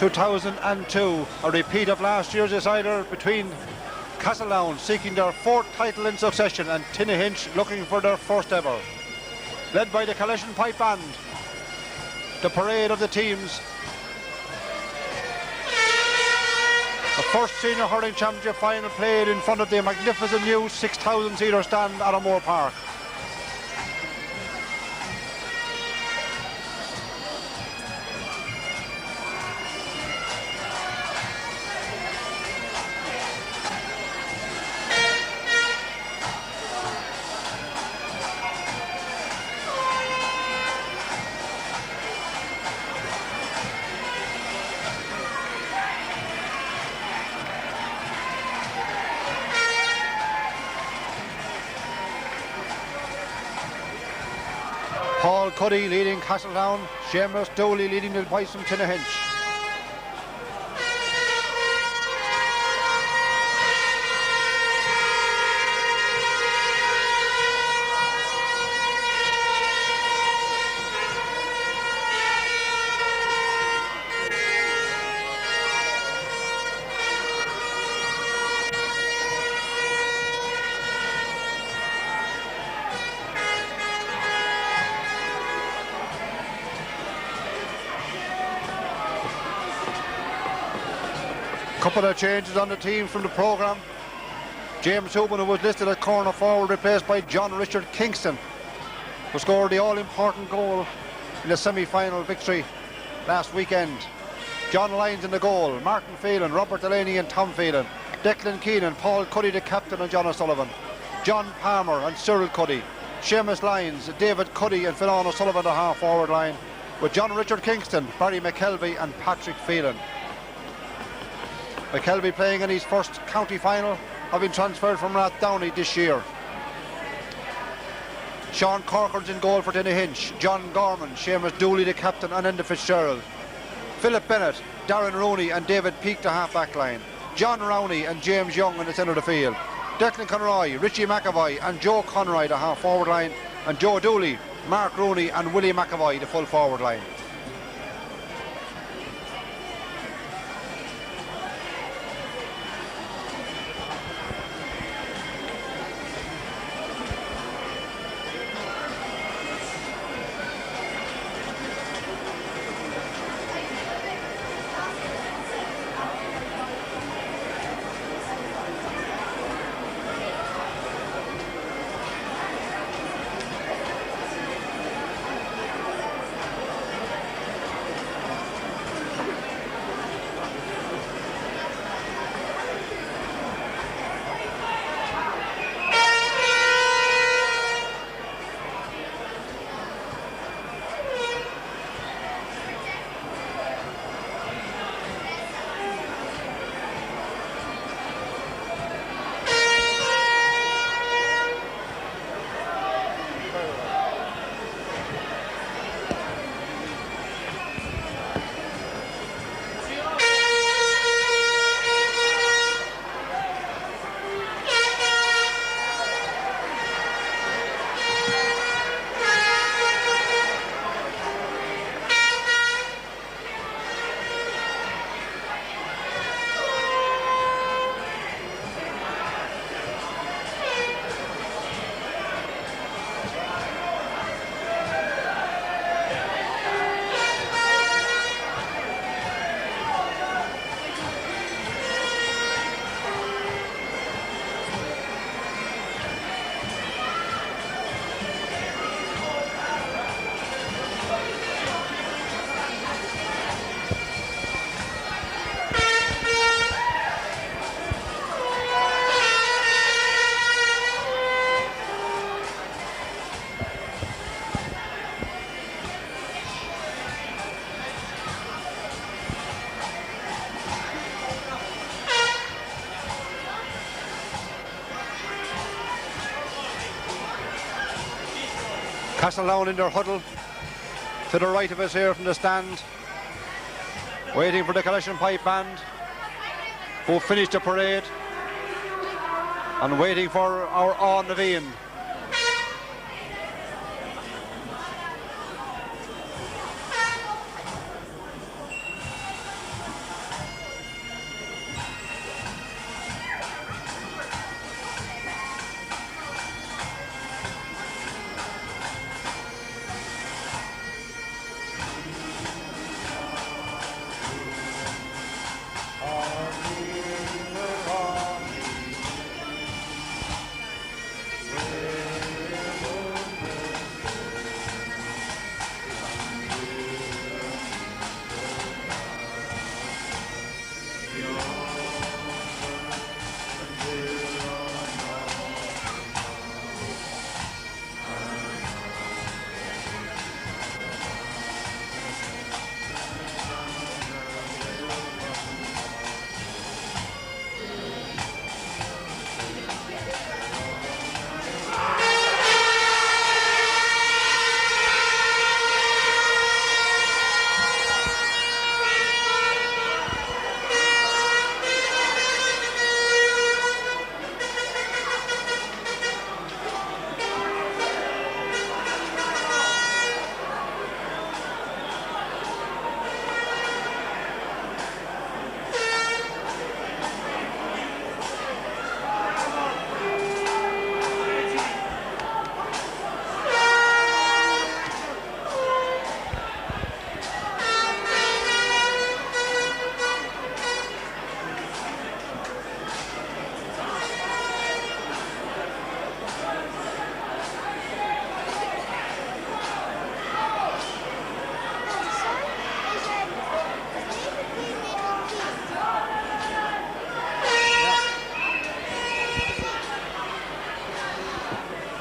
2002. A repeat of last year's decider between Castletown seeking their 4th title in succession and Tinnahinch looking for their 1st ever. Led by the Collection Pipe Band, the parade of the teams. The first senior hurling championship final played in front of the magnificent new 6,000 seater stand at O'Moore Park. Cuddy leading Castletown, Seamus Dooley leading the boys from Tinnahinch. Couple of changes on the team from the programme. James Hubin, who was listed at corner forward, replaced by John Richard Kingston, who scored the all-important goal in the semi-final victory last weekend. John Lyons in the goal, Martin Phelan, Robert Delaney and Tom Phelan, Declan Keenan, Paul Cuddy the captain and John O'Sullivan, John Palmer and Cyril Cuddy, Seamus Lyons, David Cuddy and Philon O'Sullivan the half-forward line, with John Richard Kingston, Barry McKelvey and Patrick Phelan. McKelvey playing in his first county final, having transferred from Rathdowney this year. Sean Corcoran's in goal for Tinnahinch, John Gorman, Seamus Dooley the captain and Enda Fitzgerald. Philip Bennett, Darren Rooney and David Peake the half-back line. John Rowney and James Young in the centre of the field. Declan Conroy, Richie McAvoy and Joe Conroy the half-forward line. And Joe Dooley, Mark Rooney and Willie McAvoy the full-forward line. Castletown in their huddle to the right of us here from the stand, waiting for the Collection Pipe Band, who finished the parade, and waiting for our An Naveen.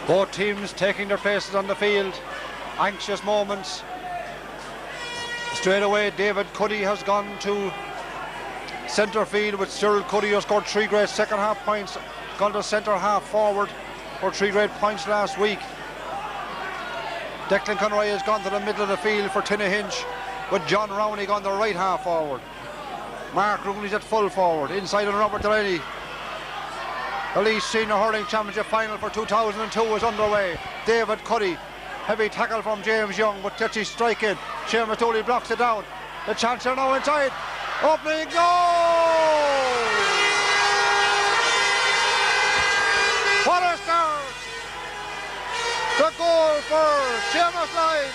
Both teams taking their places on the field. Anxious moments. Straight away, David Cuddy has gone to centre field with Cyril Cuddy, who scored 3 great second half points. Gone to centre half forward for 3 great points last week. Declan Conroy has gone to the middle of the field for Tinnahinch, with John Rowney gone to right half forward. Mark Rooney's at full forward. Inside on Robert Delaney. The Laois Senior Hurling Championship final for 2002 is underway. David Cuddy, heavy tackle from James Young, but touchy strike in. Seamus Dooley blocks it down. The Chancellor now inside. Opening goal! What a start! The goal for Seamus Lyons.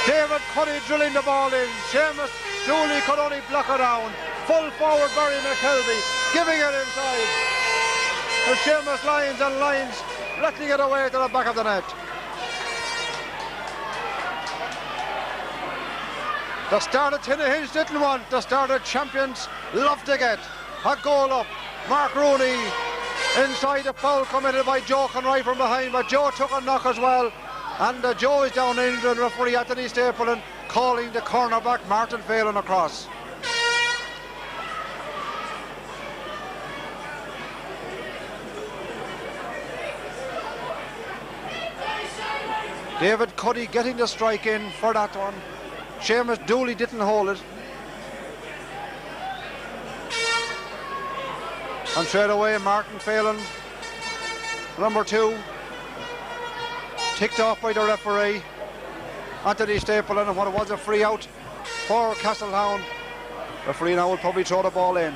David Cuddy drilling the ball in. Seamus Dooley could only block it down. Full forward Barry McKelvey giving it inside. And Seamus Lyons and Lyons letting it away to the back of the net. The start of Tinnahinch didn't want. The start of champions love to get. A goal up. Mark Rooney inside, the foul committed by Joe Conroy from behind, but Joe took a knock as well. And Joe is down injured. Referee Anthony Stapleton calling the cornerback Martin Phelan across. David Cuddy getting the strike in for that one. Seamus Dooley didn't hold it. And straight away Martin Phelan, number 2, ticked off by the referee Anthony Stapleton, and what it was a free out for Castletown. Referee now will probably throw the ball in.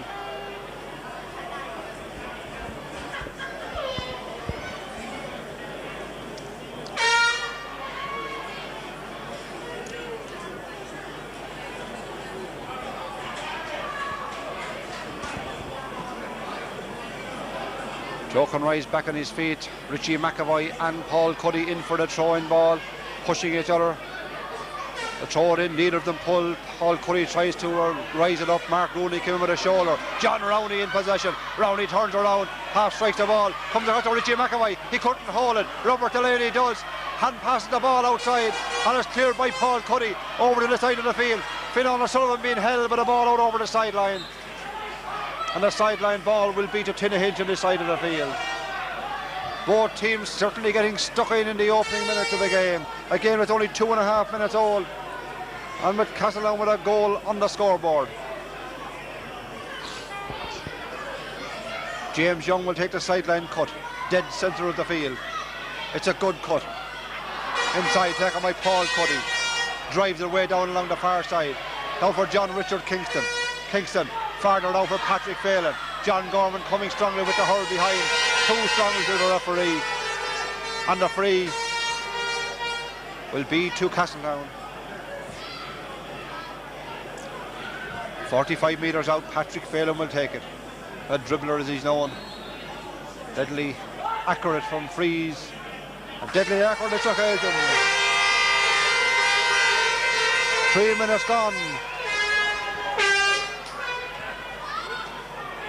Joe Conroy's back on his feet. Richie McAvoy and Paul Cuddy in for the throw-in ball, pushing each other. The throw it in, neither of them pull. Paul Cuddy tries to rise it up. Mark Rooney came in with a shoulder. John Rowney in possession. Rowney turns around, half strikes the ball, comes across to Richie McAvoy. He couldn't hold it. Robert Delaney does. Hand passes the ball outside, and it's cleared by Paul Cuddy over to the side of the field. Finn O'Sullivan being held by the ball out over the sideline. And the sideline ball will be to Tinnahinch on the side of the field. Both teams certainly getting stuck in the opening minutes of the game. A game that's only 2.5 minutes old, and with Castletown with a goal on the scoreboard. James Young will take the sideline cut, dead centre of the field. It's a good cut. Inside, taken by Paul Cuddy. Drives it way down along the far side. Now for John Richard Kingston. Kingston farther now for Patrick Phelan. John Gorman coming strongly with the hurl behind. Too strongly to the referee. And the free will be to Castletown. 45 metres out, Patrick Phelan will take it. A dribbler as he's known. Deadly accurate from frees. And deadly accurate this occasion. 3 minutes gone.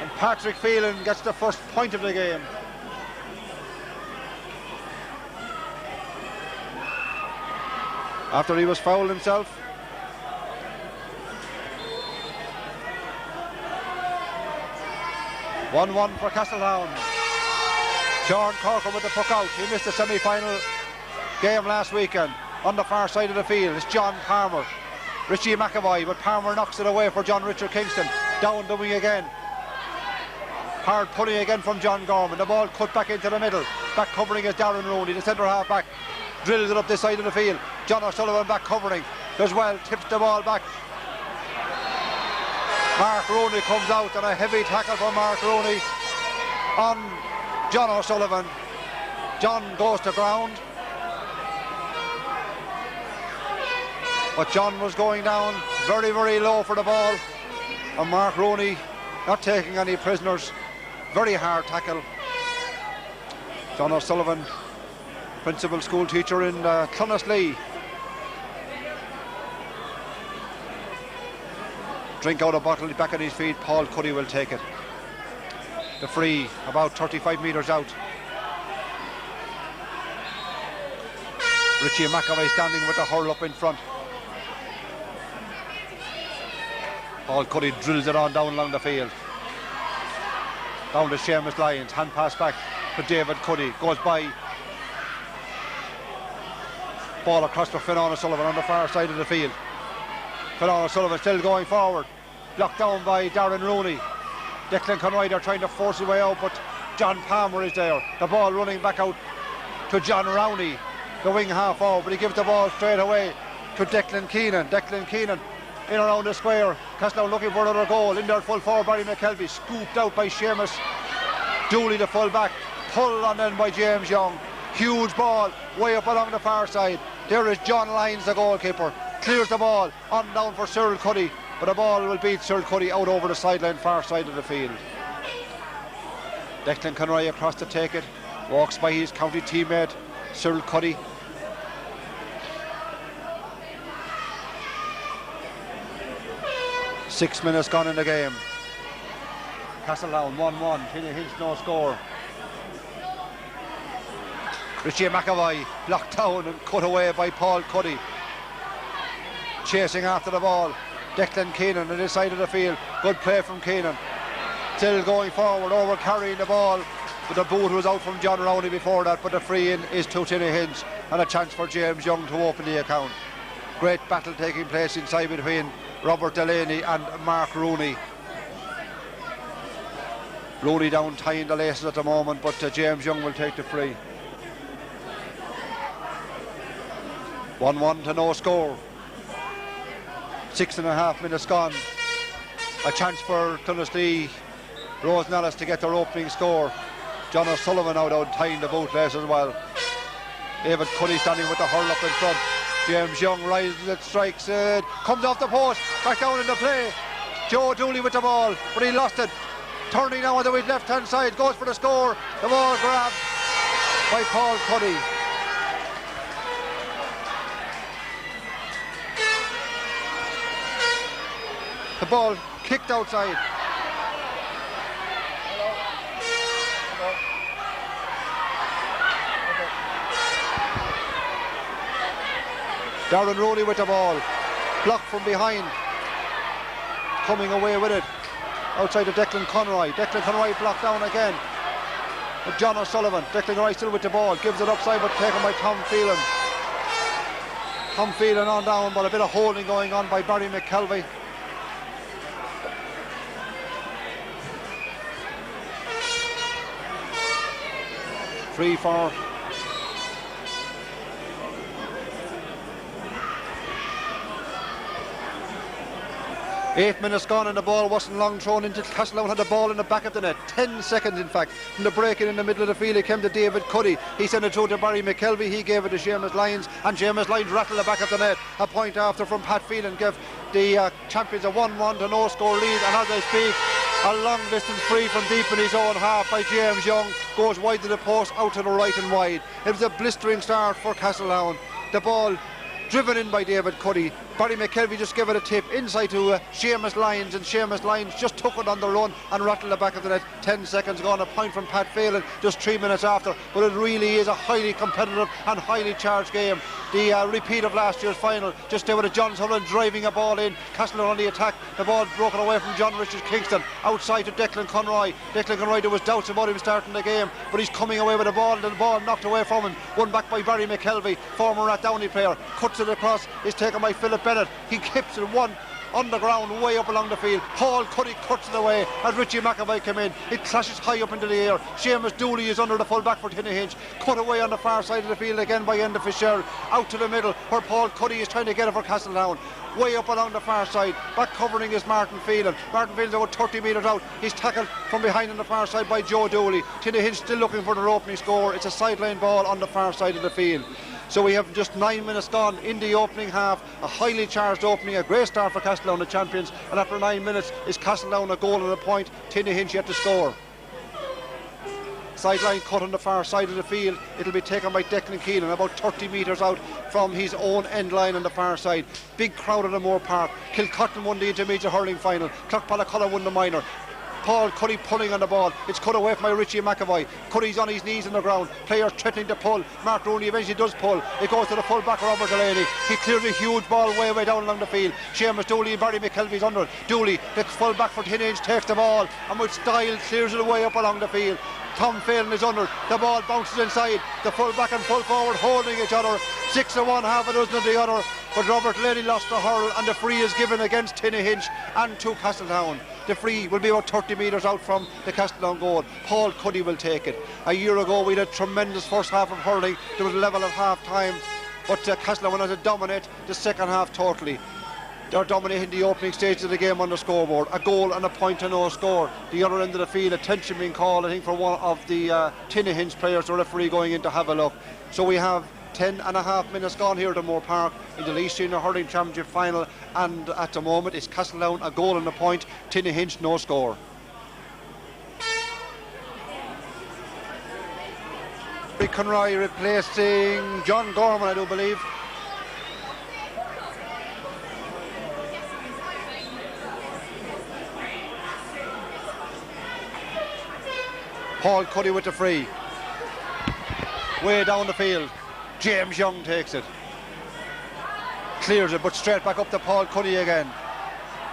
And Patrick Phelan gets the first point of the game. After he was fouled himself. (1-1) for Castletown. John Corcoran with the puck out. He missed the semi-final game last weekend. On the far side of the field is John Palmer. Richie McAvoy, but Palmer knocks it away for John Richard Kingston. Down the wing again. Hard pulling again from John Gorman. The ball cut back into the middle. Back covering is Darren Rooney, the centre half back. Drills it up this side of the field. John O'Sullivan back covering. Does well, tips the ball back. Mark Rooney comes out, and a heavy tackle for Mark Rooney on John O'Sullivan. John goes to ground. But John was going down very, very low for the ball. And Mark Rooney not taking any prisoners. Very hard tackle. John O'Sullivan, principal school teacher in Clonaslee. Drink out a bottle, back on his feet. Paul Cuddy will take it. The free about 35 metres out. Richie McAvoy standing with the hurl up in front. Paul Cuddy drills it on down along the field. Down to Seamus Lyons, hand pass back to David Cuddy, goes by. Ball across to Fionnán O'Sullivan on the far side of the field. Fionnán O'Sullivan still going forward, blocked down by Darren Rooney. Declan Conroy, they're trying to force his way out, but John Palmer is there. The ball running back out to John Rowney, the wing half forward, but he gives the ball straight away to Declan Keenan. Declan Keenan in around the square. Castletown looking for another goal. In there full forward, Barry McKelvey, scooped out by Seamus Dooley, the full back, pulled on then by James Young. Huge ball way up along the far side. There is John Lyons, the goalkeeper, clears the ball on down for Cyril Cuddy, but the ball will beat Cyril Cuddy out over the sideline, far side of the field. Declan Conroy across to take it, walks by his county teammate Cyril Cuddy. Six minutes gone in the game. Castletown 1-1, Tinnahinch no score. Richie McAvoy blocked down and cut away by Paul Cuddy. Chasing after the ball, Declan Keenan on this side of the field. Good play from Keenan. Still going forward, over carrying the ball. But the boot was out from John Rowney before that, but the free in is to Tinnahinch and a chance for James Young to open the account. Great battle taking place inside between Robert Delaney and Mark Rooney. Rooney down tying the laces at the moment, but James Young will take the free. 1-1 to no score. 6.5 minutes gone. A chance for Tunistee Rosenellis to get their opening score. John O'Sullivan out tying the bootlace as well. David Cuddy standing with the hurl up in front. James Young rises it, strikes it, comes off the post, back down in the play. Joe Dooley with the ball, but he lost it. Turning now on the left hand side, goes for the score. The ball grabbed by Paul Cuddy. The ball kicked outside. Darren Rooney with the ball, blocked from behind, coming away with it, outside of Declan Conroy. Declan Conroy blocked down again, with John O'Sullivan. Declan Conroy still with the ball, gives it upside but taken by Tom Phelan. Tom Phelan on down, but a bit of holding going on by Barry McKelvey. Free for 8 minutes gone and the ball wasn't long thrown into. Castletown had the ball in the back of the net. 10 seconds in fact from the break in the middle of the field. It came to David Cuddy. He sent it through to Barry McKelvey. He gave it to Seamus Lyons, and Seamus Lyons rattled the back of the net. A point after from Pat Phelan gave the champions a 1-1 to no score lead, and as I speak, a long distance free from deep in his own half by James Young goes wide to the post, out to the right and wide. It was a blistering start for Castletown. The ball driven in by David Cuddy. Barry McKelvey just gave it a tip inside to Seamus Lyons, and Seamus Lyons just took it on the run and rattled the back of the net. 10 seconds gone, a point from Pat Phelan just 3 minutes after, but it really is a highly competitive and highly charged game. The repeat of last year's final, just there with a John Sullivan driving a ball in, Castletown on the attack, the ball broken away from John Richard Kingston, outside to Declan Conroy. Declan Conroy, there was doubts about him starting the game, but he's coming away with the ball, and the ball knocked away from him, won back by Barry McKelvey, former Rathdowney player, cuts it across, is taken by Philip Bennett. He keeps it one on the ground way up along the field. Paul Cuddy cuts it away as Richie McAvoy came in. It clashes high up into the air. Seamus Dooley is under the full back for Tinnahinch. Cut away on the far side of the field again by Enda Fitzgerald. Out to the middle where Paul Cuddy is trying to get it for Castletown. Way up along the far side. Back covering is Martin Phelan. Martin Phelan's about 30 metres out. He's tackled from behind on the far side by Joe Dooley. Tinnahinch still looking for their opening score. It's a sideline ball on the far side of the field. So we have just 9 minutes gone in the opening half. A highly charged opening, a great start for Castletown, the champions. And after 9 minutes is Castletown a goal and a point. Tinnahinch yet to score. Sideline cut on the far side of the field. It'll be taken by Declan Keenan, about 30 metres out from his own end line on the far side. Big crowd at the Moore Park. Kilcotton won the intermediate hurling final. Clough-Ballachulla won the minor. Paul Cuddy pulling on the ball. It's cut away from Richie McAvoy. Cuddy's on his knees on the ground. Players threatening to pull. Mark Rooney eventually does pull. It goes to the full back, Robert Delaney. He clears a huge ball way down along the field. Seamus Dooley and Barry McKelvey's under it. Dooley, the full back for Tinnahinch, takes the ball and with style clears it away up along the field. Tom Phelan is under. The ball bounces inside. The full back and full forward holding each other. 6 of one, half a dozen of the other. But Robert Delaney lost the hurl and the free is given against Tinnahinch and to Castletown. The free will be about 30 metres out from the Castletown goal. Paul Cuddy will take it. A year ago we had a tremendous first half of hurling. There was a level at half time, but Castletown went on to dominate the second half totally. They're dominating the opening stage of the game on the scoreboard. A goal and a point to no score. The other end of the field, attention being called, I think, for one of the Tinnahinch players, the referee going in to have a look. So we have 10.5 minutes gone here at Moore Park in the Laois Senior Hurling Championship final, and at the moment it's Castletown a goal and a point, Tinnahinch no score. Rick Conroy replacing John Gorman, I do believe. Paul Cuddy with the free. Way down the field. James Young takes it. Clears it, but straight back up to Paul Cuddy again.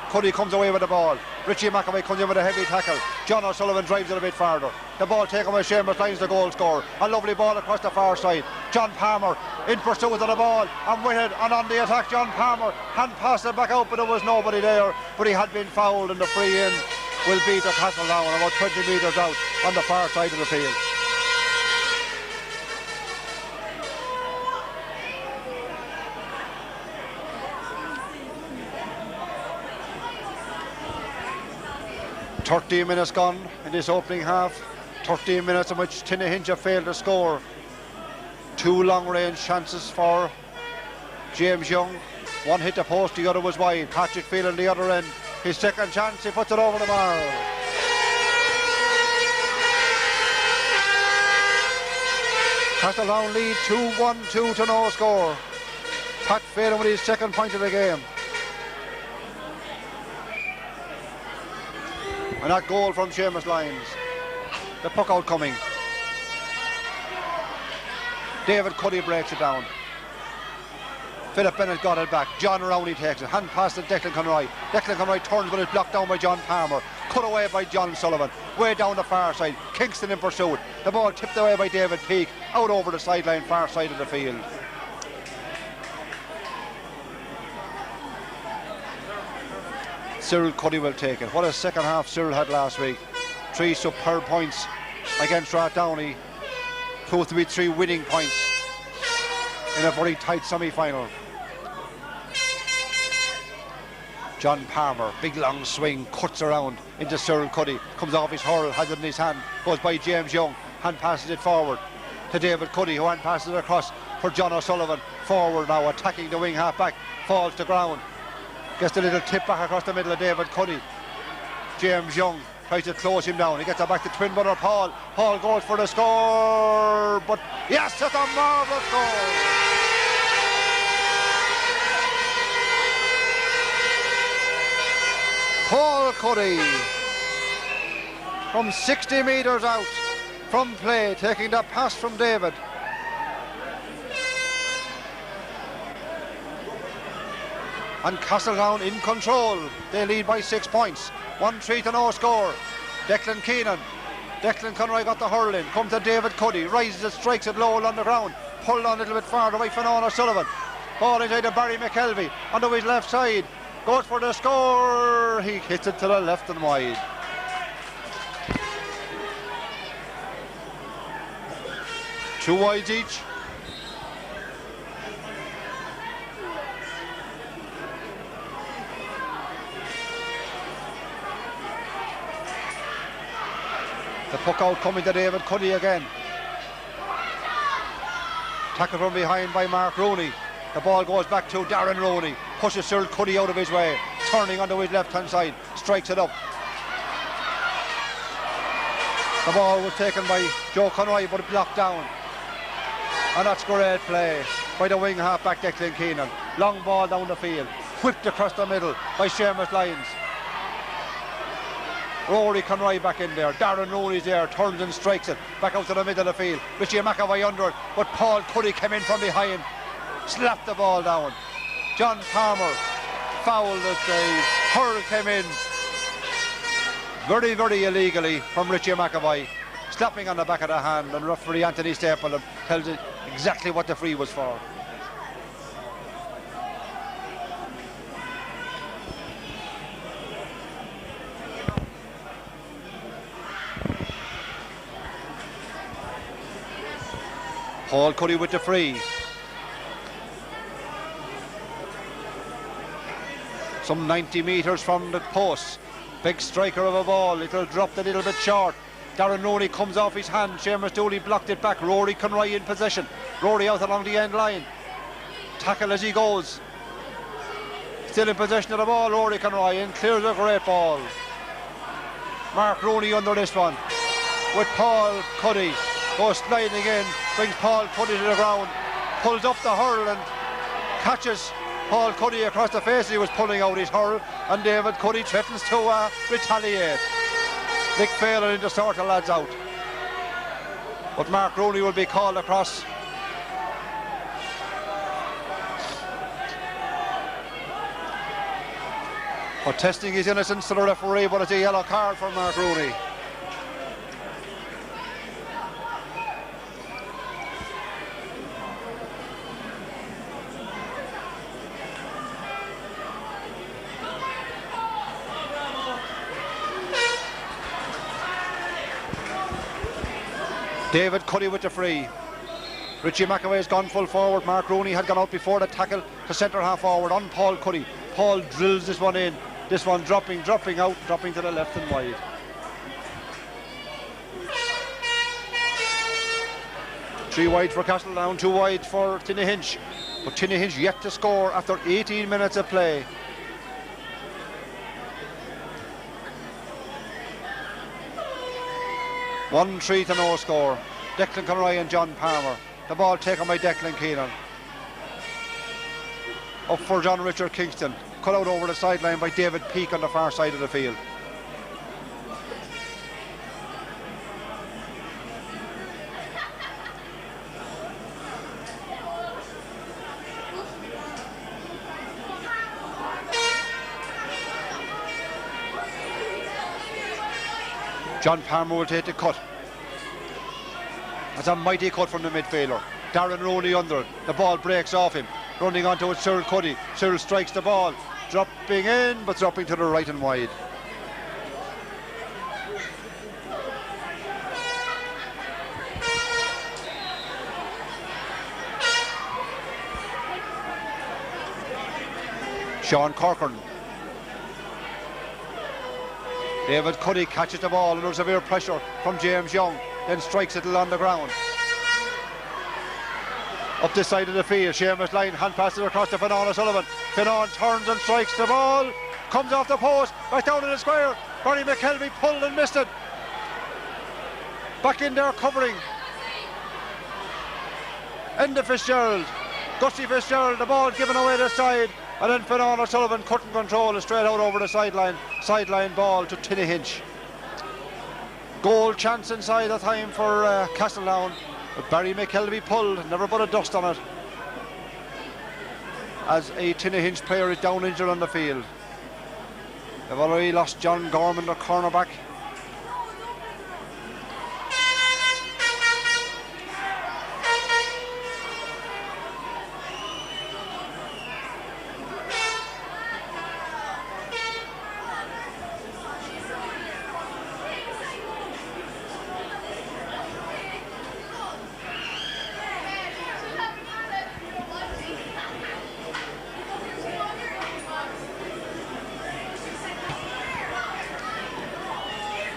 Cuddy comes away with the ball. Richie McAvoy comes in with a heavy tackle. John O'Sullivan drives it a bit farther. The ball taken by Seamus Lyons, the goal scorer. A lovely ball across the far side. John Palmer in pursuit of the ball and with it and on the attack. John Palmer hand passed it back out, but there was nobody there. But he had been fouled, and the free in will be to Castletown about 20 metres out on the far side of the field. "13 minutes gone in this opening half. 13 minutes in which Tinnahinch have failed to score. 2 long-range chances for James Young. One hit the post, the other was wide. Patrick Phelan the other end. His second chance, he puts it over the bar. Castletown lead 2-1-2 to no score. Pat Phelan with his second point of the game. And that goal from Seamus Lyons. The puck out coming. David Cuddy breaks it down. Philip Bennett got it back. John Rowney takes it. Hand pass to Declan Conroy. Declan Conroy turns, but it's blocked down by John Palmer. Cut away by John Sullivan. Way down the far side. Kingston in pursuit. The ball tipped away by David Peake. Out over the sideline, far side of the field. Cyril Cuddy will take it. What a second half Cyril had last week. 3 superb points against Rathdowney. Proved to be 3 winning points in a very tight semi-final. John Palmer, big long swing, cuts around into Cyril Cuddy, comes off his hurl, has it in his hand, goes by James Young, hand passes it forward to David Cuddy, who hand passes it across for John O'Sullivan. Forward now, attacking the wing half-back, falls to ground, gets a little tip back across the middle of David Cuddy. James Young tries to close him down, he gets it back to twin brother Paul. Paul goes for the score, but yes, it's a marvellous goal. Paul Cuddy from 60 metres out from play, taking the pass from David. And Castletown in control. They lead by 6 points. 1-3 to no score. Declan Keenan. Declan Conroy got the hurl in. Comes to David Cuddy. Rises it, strikes it low on the ground. Pulled on a little bit farther by Fionnán O'Sullivan. Ball inside to Barry McKelvey. Onto his left side. Goes for the score. He hits it to the left and wide. Two wides each. The puck out coming to David Cuddy again. Tackled from behind by Mark Rooney. The ball goes back to Darren Rooney. Pushes Cyril Cuddy out of his way. Turning onto his left hand side. Strikes it up. The ball was taken by Joe Conroy, but blocked down. And that's great play by the wing half back Declan Keenan. Long ball down the field. Whipped across the middle by Seamus Lyons. Rory Conroy back in there. Darren Rooney's there, turns and strikes it back out to the middle of the field. Richie McAvoy under it, but Paul Cuddy came in from behind, slapped the ball down. John Palmer fouled it. The hurl came in very, very illegally from Richie McAvoy, slapping on the back of the hand, and referee Anthony Stapleton tells it exactly what the free was for. Paul Cuddy with the free. Some 90 metres from the post. Big striker of a ball. It'll drop a little bit short. Darren Rooney comes off his hand. Seamus Dooley blocked it back. Rory Conroy in possession. Rory out along the end line. Tackle as he goes. Still in possession of the ball. Rory Conroy in. Clears a great ball. Mark Rooney under this one. With Paul Cuddy. Goes sliding in. Brings Paul Cuddy to the ground. Pulls up the hurl and catches Paul Cuddy across the face. He was pulling out his hurl, and David Cuddy threatens to retaliate. Nick Phelan in to sort the lads out. But Mark Rooney will be called across. For testing his innocence to the referee, but it's a yellow card for Mark Rooney. David Cuddy with the free. Richie McAvoy has gone full forward. Mark Rooney had gone out before the tackle to centre half forward on Paul Cuddy. Paul drills this one in. This one dropping out, dropping to the left and wide. Three wide for Castletown, 2 wide for Tinnahinch. But Tinnahinch yet to score after 18 minutes of play. One 3 to no score. Declan Conroy and John Palmer. The ball taken by Declan Keenan. Up for John Richard Kingston. Cut out over the sideline by David Peake on the far side of the field. John Palmer will take the cut. That's a mighty cut from the midfielder. Darren Rooney under it. The ball breaks off him. Running onto it, Cyril Cuddy. Cyril strikes the ball. Dropping in, but dropping to the right and wide. Sean Corcoran. David Cuddy catches the ball under severe pressure from James Young, then strikes it along the ground. Up this side of the field, Seamus Lyon hand passes across to Fionnán O'Sullivan. Fionnán turns and strikes the ball, comes off the post, back down in the square. Barry McKelvey pulled and missed it. Back in there covering. Enda Fitzgerald, Gussie Fitzgerald, the ball given away the side. And then Fionnán O'Sullivan couldn't control it, straight out over the sideline ball to Tinnahinch. Goal chance inside the time for Castletown, but Barry McKelvey pulled, never put a dust on it, as a Tinnahinch player is down injured on the field. They've already lost John Gorman, the cornerback.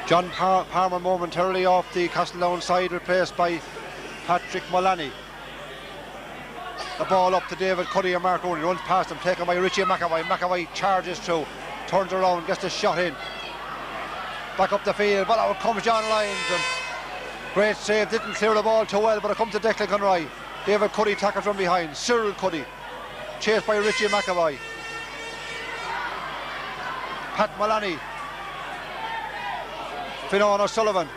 John Palmer momentarily off the Castletown side, replaced by Patrick Mullaney. The ball up to David Cuddy and Mark Rooney, runs past him, taken by Richie McAvoy. McAvoy charges through, turns around, gets the shot in. Back up the field, but out comes John Lyons. And great save, didn't clear the ball too well, but it comes to Declan Conroy. David Cuddy tackled from behind. Cyril Cuddy, chased by Richie McAvoy. Pat Mullaney Fionnán O'Sullivan.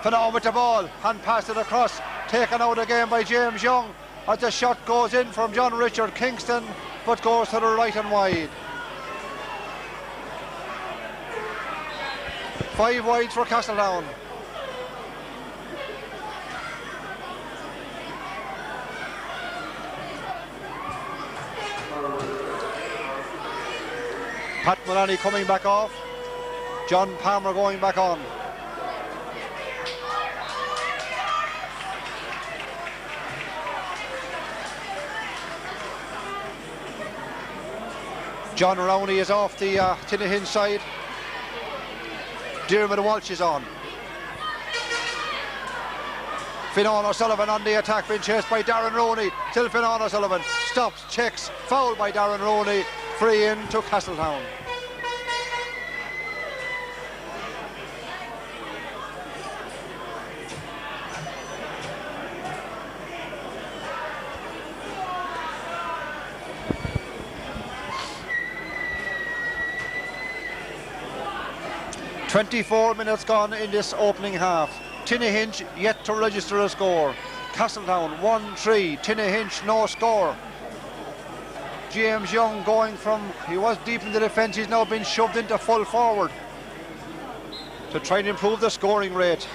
Fionnán with the ball, hand passed it across, taken out again by James Young as the shot goes in from John Richard Kingston, but goes to the right and wide. 5 wide for Castletown. Pat Mullaney coming back off. John Palmer going back on. John Rowney is off the Tinnahinch side. Dermot Walsh is on. Fionnán O'Sullivan on the attack, being chased by Darren Rowney. Still Fionnán O'Sullivan stops, checks, foul by Darren Rowney. Free in to Castletown. "24 minutes gone in this opening half. Tinnahinch yet to register a score. Castletown 1-3. Tinnahinch no score. James Young going from, he was deep in the defence, he's now been shoved into full forward to try and improve the scoring rate.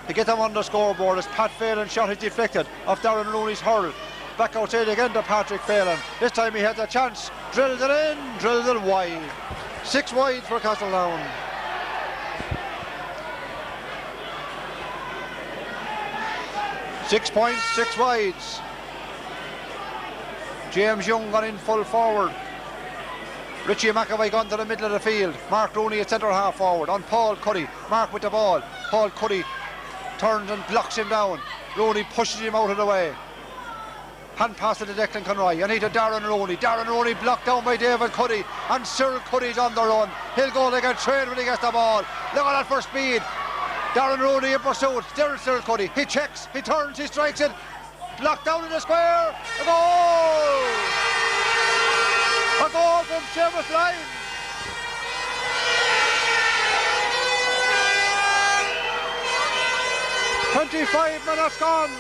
To get them on the scoreboard as Pat Phelan shot is deflected off Darren Rooney's hurl. Back outside again to Patrick Phelan. This time he had the chance, drilled it in, drilled it wide. 6 wide for Castletown. Six points, 6 wides. James Young got in full forward. Richie McAvoy gone to the middle of the field. Mark Rooney at centre half forward on Paul Cuddy. Mark with the ball. Paul Cuddy turns and blocks him down. Rooney pushes him out of the way. Hand pass to Declan Conroy. And he to Darren Rooney. Darren Rooney blocked down by David Cuddy. And Cyril Cuddy's on the run. He'll go like a train when he gets the ball. Look at that for speed. Darren Rooney in pursuit. Still Cyril Cuddy. He checks. He turns. He strikes it. Blocked down in the square. A goal! A goal from Seamus Lyons. "25 minutes gone.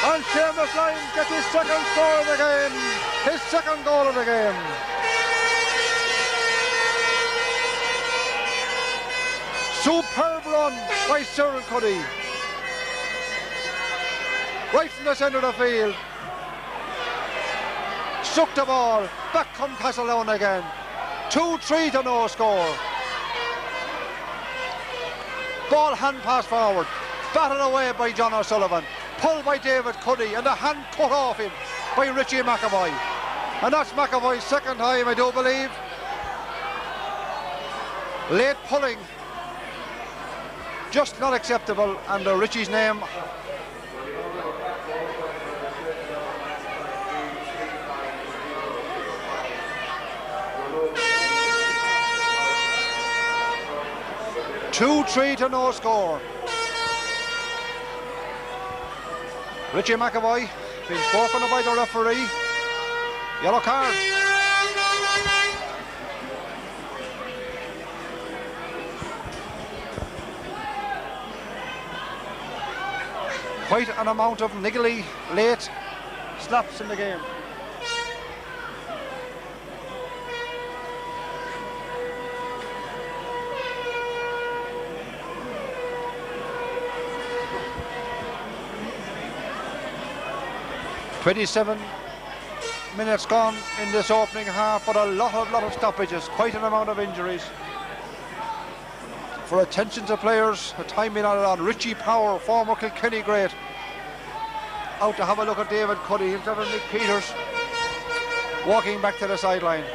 And Seamus Lyons gets his second score of the game. His second goal of the game. Superb run by Cyril Cuddy. Right from the centre of the field. Struck the ball. Back come Castletown again. 2-3 to no score. Ball hand pass forward. Batted away by John O'Sullivan. Pulled by David Cuddy and the hand cut off him by Richie McAvoy. And that's McAvoy's second time, I do believe. Late pulling. Just not acceptable, and Richie's name. Two-3 to no score. Richie McAvoy being spoken of by the referee. Yellow card. Quite an amount of niggly late slaps in the game. "27 minutes gone in this opening half, but a lot of stoppages, quite an amount of injuries. For attention to players, a time being added on. Richie Power, former Kilkenny great, out to have a look at David Cuddy. Himself and Mick Peters walking back to the sideline.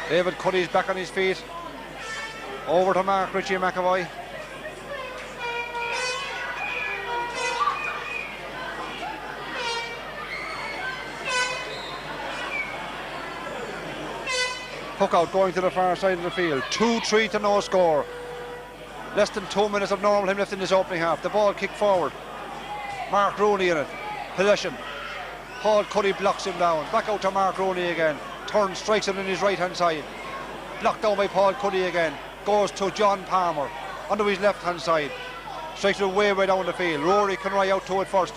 David Cuddy's back on his feet. Over to Mark Richie McAvoy. Puck out going to the far side of the field. 2-3 to no score. Less than 2 minutes of normal time left in this opening half. The ball kicked forward. Mark Rooney in it. Possession. Paul Cuddy blocks him down. Back out to Mark Rooney again. Turns, strikes it on his right hand side. Blocked down by Paul Cuddy again. Goes to John Palmer. Onto his left hand side. Strikes it way down the field. Rory Conroy out to it first.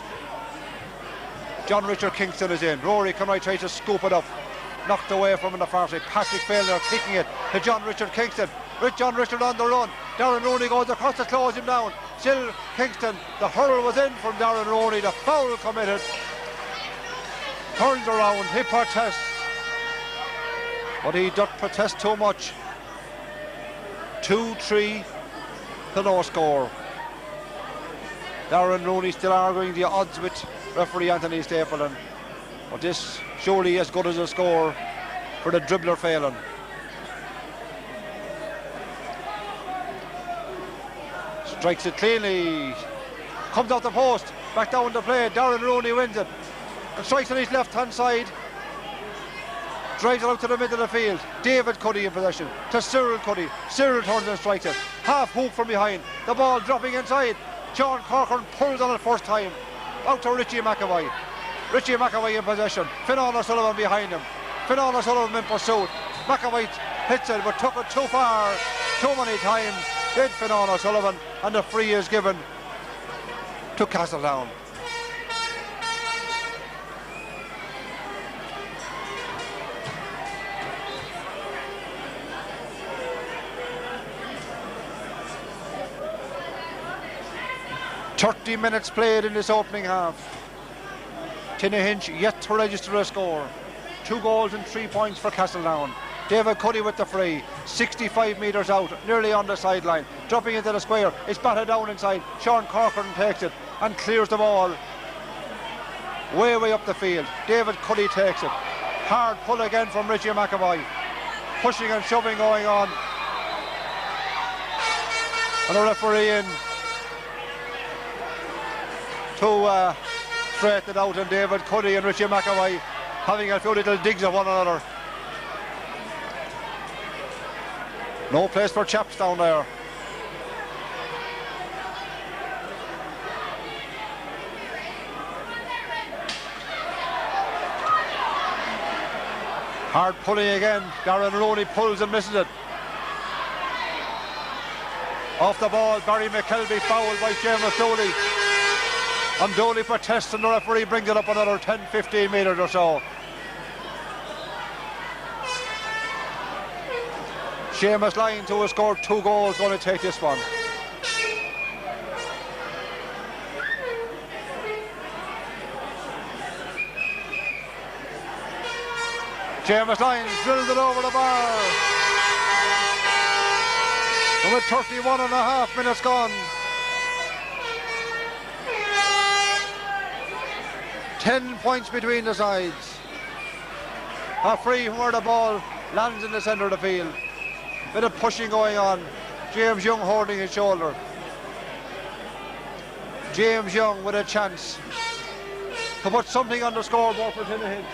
John Richard Kingston is in. Rory Conroy tries to scoop it up. Knocked away from the far side. Patrick Failner kicking it to John Richard Kingston. John Richard on the run. Darren Rooney goes across to close him down. Still Kingston. The hurl was in from Darren Rooney. The foul committed. Turns around. He protests. But he doth protest too much. 2-3 to no score. Darren Rooney still arguing the odds with referee Anthony Stapleton. But this surely as good as a score for the dribbler Phelan. Strikes it cleanly. Comes out the post. Back down the play. Darren Rooney wins it. And strikes on his left hand side. Drives it out to the middle of the field. David Cuddy in possession. To Cyril Cuddy. Cyril turns and strikes it. Half hook from behind. The ball dropping inside. Sean Corcoran pulls on it first time. Out to Richie McAvoy. Richie McAvoy in possession. Fionnán O'Sullivan behind him. Fionnán O'Sullivan in pursuit. McAvoy hits it but took it too far. Too many times. Did Fionnán O'Sullivan, and the free is given to Castletown. "30 minutes played in this opening half. Tinnahinch yet to register a score. 2 goals and 3 points for Castletown. David Cuddy with the free, 65 metres out, nearly on the sideline, dropping into the square. It's batted down inside. Sean Corcoran takes it and clears the ball way up the field. David Cuddy takes it. Hard pull again from Richie McAvoy. Pushing and shoving going on. And the referee in to straighten it out, and David Cuddy and Richie McAvoy having a few little digs at one another. No place for chaps down there. Hard pulling again. Darren Rooney pulls and misses it. Off the ball, Barry McKelvey fouled by Seamus Dooley. And Dooley protests and the referee brings it up another 10-15 metres or so. Seamus Lyons, who has scored 2 goals, going to take this one. Seamus Lyons drills it over the bar. And with 31.5 minutes gone, 10 points between the sides. A free where the ball lands in the centre of the field. Bit of pushing going on. James Young holding his shoulder. James Young with a chance to put something on the scoreboard for Tinnahinch.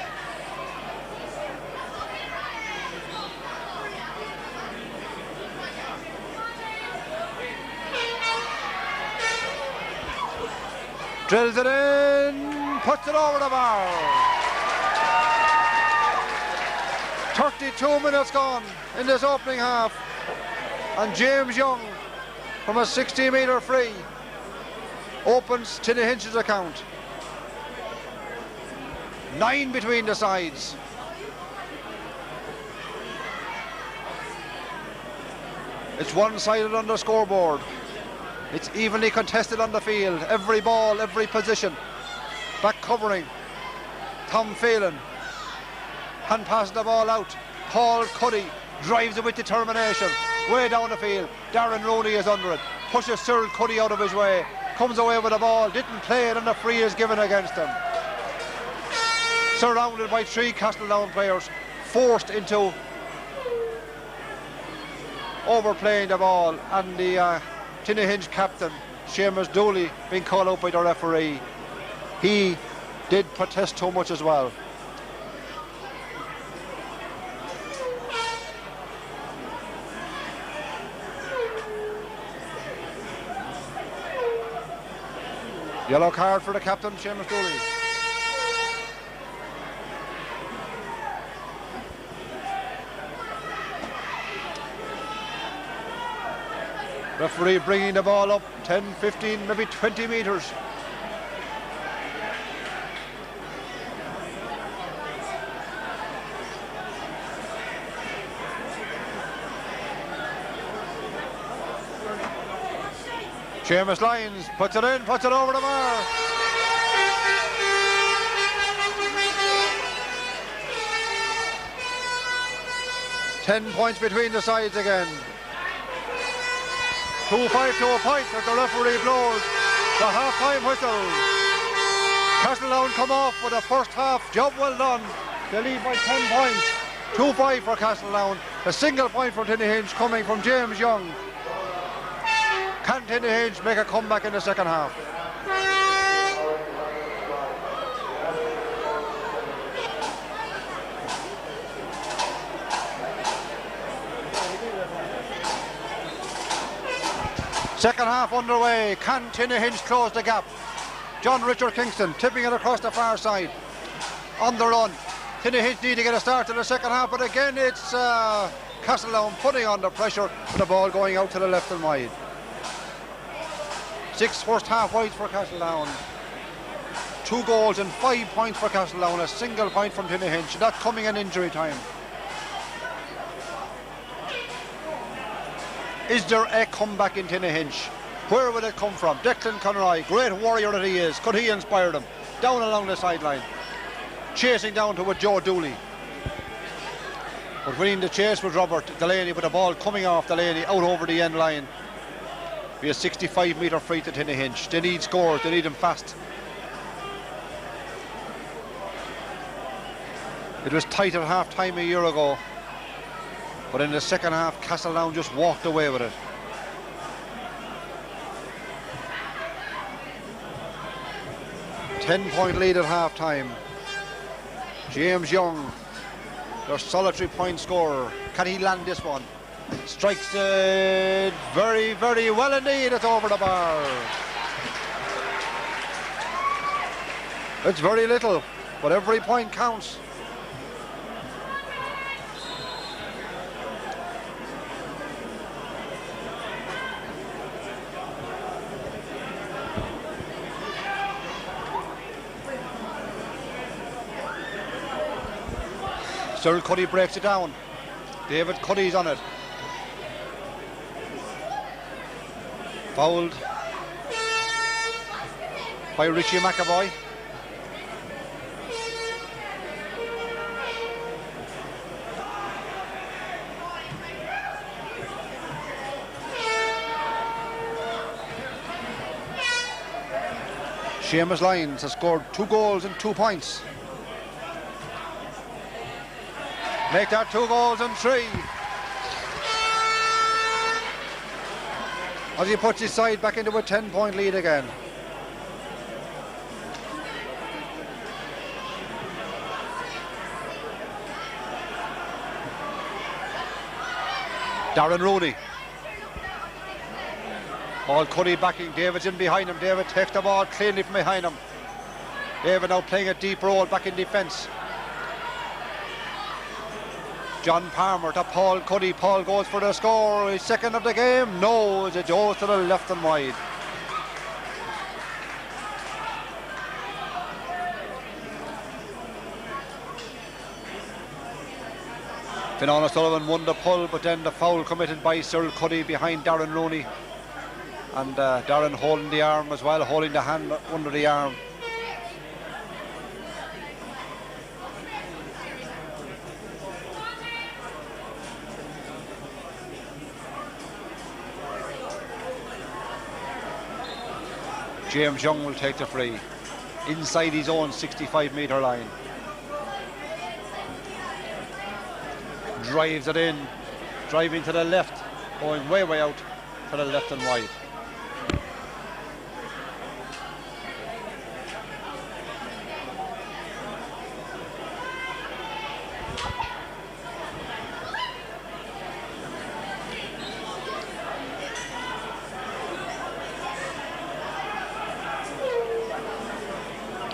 Drills it in, puts it over the bar. 32 minutes gone in this opening half, and James Young from a 60-metre free opens Tinnahinch's account. 9 between the sides. It's one-sided on the scoreboard. It's evenly contested on the field. Every ball, every position. Back covering. Tom Phelan. Hand passes the ball out. Paul Cuddy drives it with determination. Way down the field. Darren Rooney is under it. Pushes Cyril Cuddy out of his way. Comes away with the ball. Didn't play it, and the free is given against him. Surrounded by 3 Castletown players. Forced into overplaying the ball. And the Tinnahinch captain, Seamus Dooley, being called out by the referee. He did protest too much as well. Yellow card for the captain, Seamus Dooley. Referee bringing the ball up 10, 15, maybe 20 metres. Seamus Lyons puts it in, puts it over the bar. Ten points between the sides again. 2-5 to a point as the referee blows the half-time whistle. Castletown come off with a first half job well done. They lead by 10 points. 2-5 for Castletown. A single point for Tinnahinch coming from James Young. Can Tinnahinch make a comeback in the second half? Second half underway. Can Tinnahinch close the gap? John Richard Kingston tipping it across the far side. On the run. Tinnahinch need to get a start to the second half, but again it's Castletown putting on the pressure with the ball going out to the left and wide. 6 first half wides for Castletown. 2 goals and 5 points for Castletown. A single point from Tinnahinch. That coming in injury time. Is there a comeback in Tinnahinch? Where will it come from? Declan Conroy, great warrior that he is. Could he inspire them? Down along the sideline. Chasing down to with Joe Dooley. But winning the chase was Robert Delaney with the ball coming off Delaney out over the end line. Be a 65-metre free to Tinnahinch. They need scores, they need them fast. It was tight at half time a year ago, but in the second half Castletown just walked away with it. Ten-point lead at half time. James Young, their solitary point scorer. Can he land this one? Strikes it very, very well indeed. It's over the bar. It's very little, but every point counts. Cyril Cuddy breaks it down. David Cuddy's on it. Fouled by Richie McAvoy. Seamus Lyons has scored 2 goals and 2 points. Make that 2 goals and 3. As he puts his side back into a 10-point lead again. Darren Rooney. Paul Cuddy backing. David's in behind him. David takes the ball cleanly from behind him. David now playing a deep role back in defence. John Palmer to Paul Cuddy. Paul goes for the score. His second of the game. No, as it goes to the left and wide. Fionnán O'Sullivan won the pull, but then the foul committed by Cyril Cuddy behind Darren Rooney. And Darren holding the arm as well, holding the hand under the arm. James Young will take the free inside his own 65-metre line. Drives it in, driving to the left, going way out to the left and wide.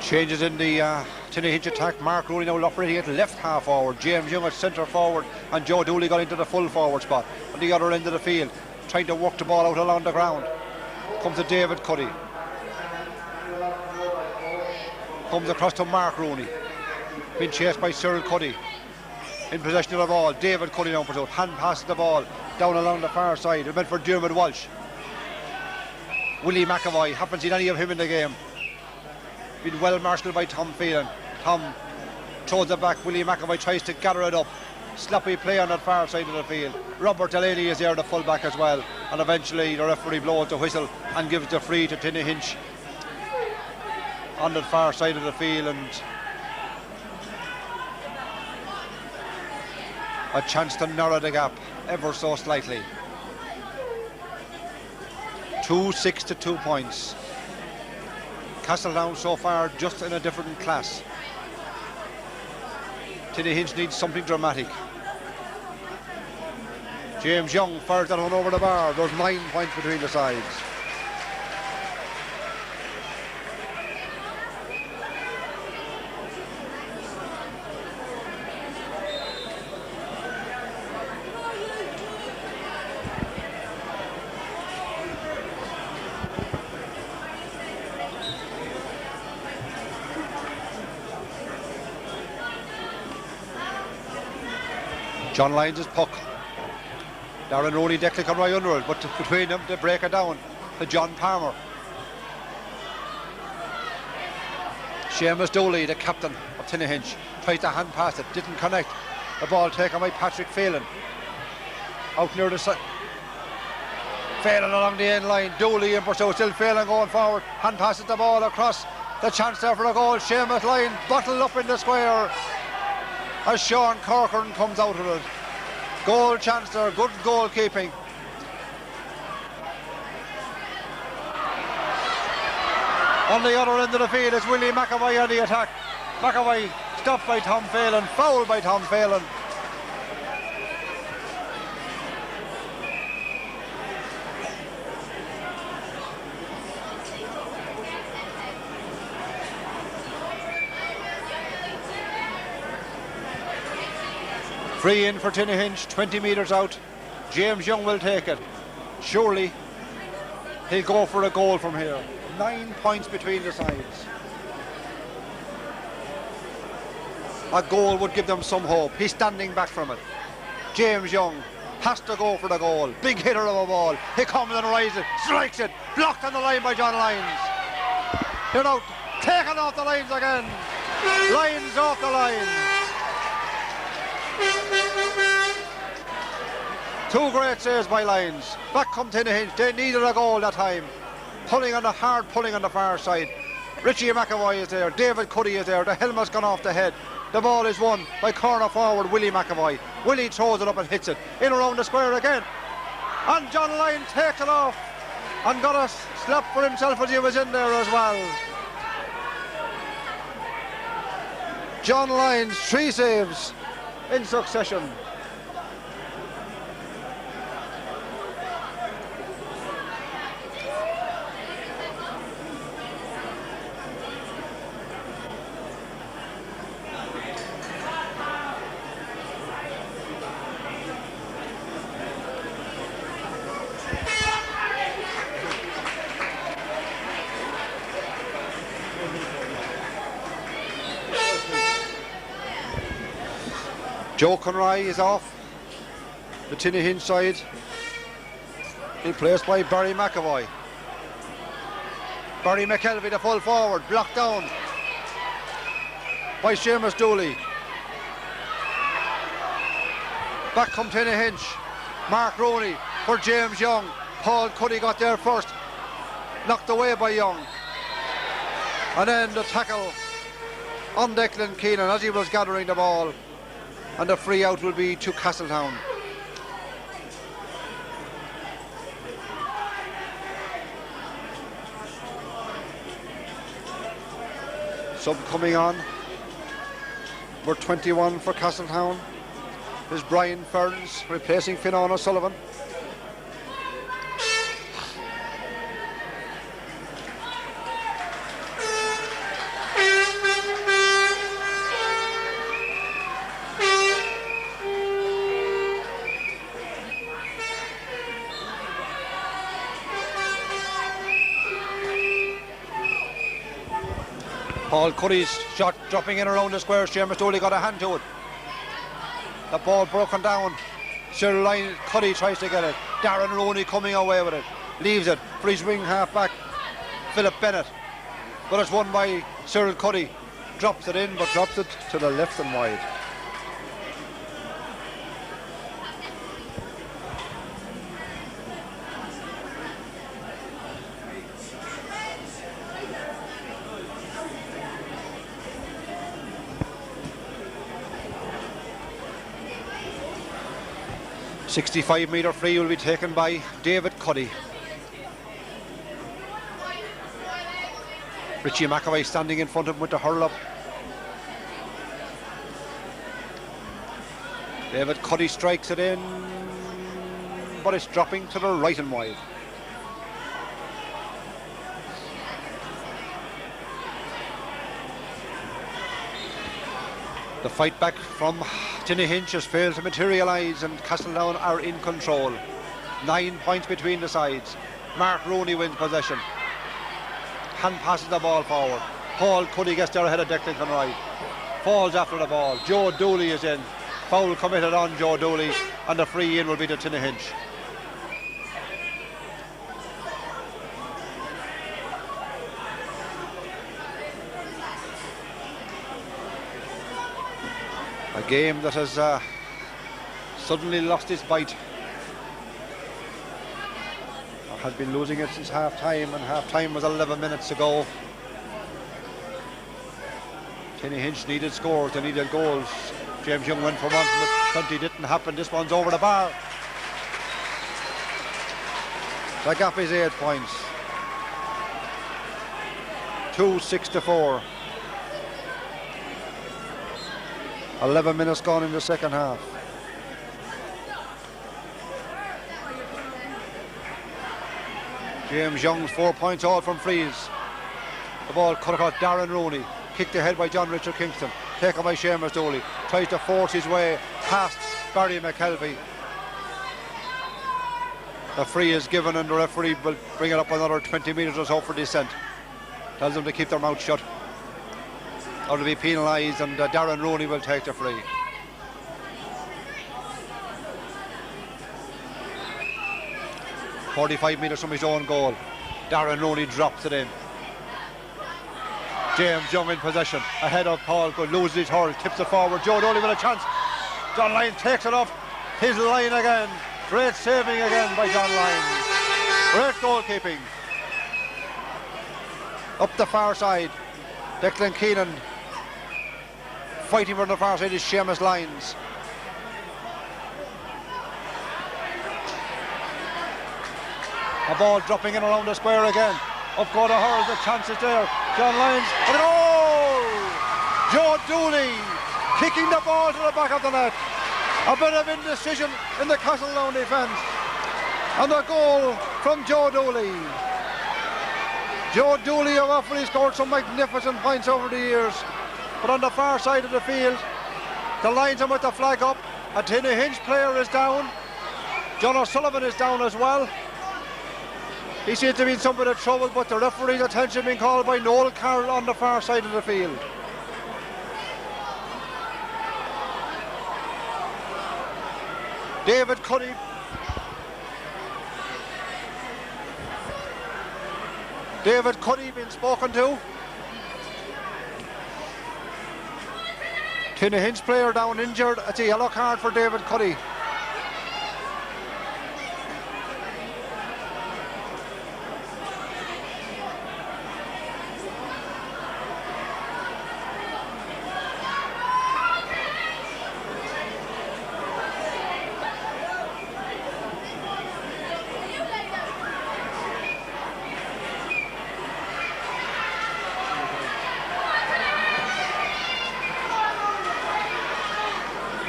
Changes in the Tinnahinch attack. Mark Rooney now operating at left half forward. James Young at centre forward. And Joe Dooley got into the full forward spot on the other end of the field, trying to work the ball out along the ground. Comes to David Cuddy. Comes across to Mark Rooney. Been chased by Cyril Cuddy. In possession of the ball. David Cuddy now pursuit. Hand passes the ball down along the far side. It meant for Dermot Walsh. Willie McAvoy. Haven't seen any of him in the game. Been well marshalled by Tom Phelan. Tom throws it back. Willie McAvoy tries to gather it up. Sloppy play on that far side of the field. Robert Delaney is there, the fullback as well. And eventually the referee blows the whistle and gives the free to Tinnahinch on the far side of the field, and a chance to narrow the gap ever so slightly. 2-6 to 2 points. Castletown so far just in a different class. Tinnahinch needs something dramatic. James Young fires that one over the bar. There's 9 points between the sides. John Lyons' puck. Darren Rooney, Declan Conroy under it, but between them they break it down to John Palmer. Seamus Dooley, the captain of Tinnahinch, tries to hand pass it, didn't connect. The ball taken by Patrick Phelan. Out near the side. Phelan along the end line. Dooley in pursuit, still Phelan going forward. Hand passes the ball across. The chance there for a goal. Seamus Lyons bottled up in the square as Sean Corcoran comes out of it. Goal chance there, good goalkeeping. On the other end of the field is Willie McAvoy on the attack. McAvoy stopped by Tom Phelan, fouled by Tom Phelan. Free in for Tinnahinch, 20 metres out. James Young will take it. Surely he'll go for a goal from here. 9 points between the sides. A goal would give them some hope. He's standing back from it. James Young has to go for the goal. Big hitter of a ball. He comes and rises, strikes it. Blocked on the line by John Lyons. They're now taken off the lines again. Lyons off the line. 2 great saves by Lyons. Back come Tinnahinch. They needed a goal that time. Pulling on the hard pulling on the far side. Richie McAvoy is there. David Cuddy is there. The helmet's gone off the head. The ball is won by corner forward Willie McAvoy. Willie throws it up and hits it. In around the square again. And John Lyons takes it off and got a slap for himself as he was in there as well. John Lyons, 3 saves in succession. Joe Conroy is off the Tinnahinch side, replaced by Barry McAvoy. Barry McKelvey, the full forward, blocked down by Seamus Dooley. Back come Tinnahinch. Mark Rooney for James Young. Paul Cuddy got there first, knocked away by Young. And then the tackle on Declan Keenan as he was gathering the ball. And the free out will be to Castletown. Sub coming on. Number 21 for Castletown is Brian Ferns, replacing Fionnán O'Sullivan. Paul Cuddy's shot dropping in around the square. Seamus Dooley got a hand to it. The ball broken down. Cyril Cuddy tries to get it. Darren Rooney coming away with it. Leaves it for his wing half back, Philip Bennett. But it's won by Cyril Cuddy. Drops it in, but drops it to the left and wide. .65-metre free will be taken by David Cuddy. Richie McAvoy standing in front of him with the hurl up. David Cuddy strikes it in, but it's dropping to the right and wide. The fight back from Tinnahinch has failed to materialise, and Castletown are in control. 9 points between the sides. Mark Rooney wins possession. Hand passes the ball forward. Paul Cuddy gets there ahead of Declan Conroy. Falls after the ball. Joe Dooley is in. Foul committed on Joe Dooley, and the free in will be to Tinnahinch. A game that has suddenly lost its bite. Or has been losing it since half time, and half time was 11 minutes ago. Tinnahinch needed scores, they needed goals. James Young went for one from the 20, didn't happen. This one's over the bar. The gap is 8 points. 2-6-4. 11 minutes gone in the second half. James Young's 4 points all from frees. The ball cut across Darren Rooney. Kicked ahead by John Richard Kingston. Taken by Seamus Dooley. Tries to force his way past Barry McKelvey. The free is given, and the referee will bring it up another 20 metres or so for descent. Tells them to keep their mouth shut, or to be penalised, and Darren Rooney will take the free. .45 metres from his own goal. Darren Rooney drops it in. James Young in possession, ahead of Paul, but loses his hurl, tips it forward. Joe Dooley with a chance. John Lyons takes it off his line again. Great saving again by John Lyons. Great goalkeeping. Up the far side, Declan Keenan. Fighting from the far side is Seamus Lyons. A ball dropping in around the square again. Up go the hurl, the chance is there. John Lyons, and a goal! Joe Dooley kicking the ball to the back of the net. A bit of indecision in the Castletown defence. And the goal from Joe Dooley. Joe Dooley have often scored some magnificent points over the years. But on the far side of the field, the linesman with the flag up. A Tinnahinch player is down. John O'Sullivan is down as well. He seems to be in some bit of trouble, but the referee's attention being called by Noel Carroll on the far side of the field. David Cuddy. David Cuddy being spoken to. Tinnahinch player down injured. It's a yellow card for David Cuddy.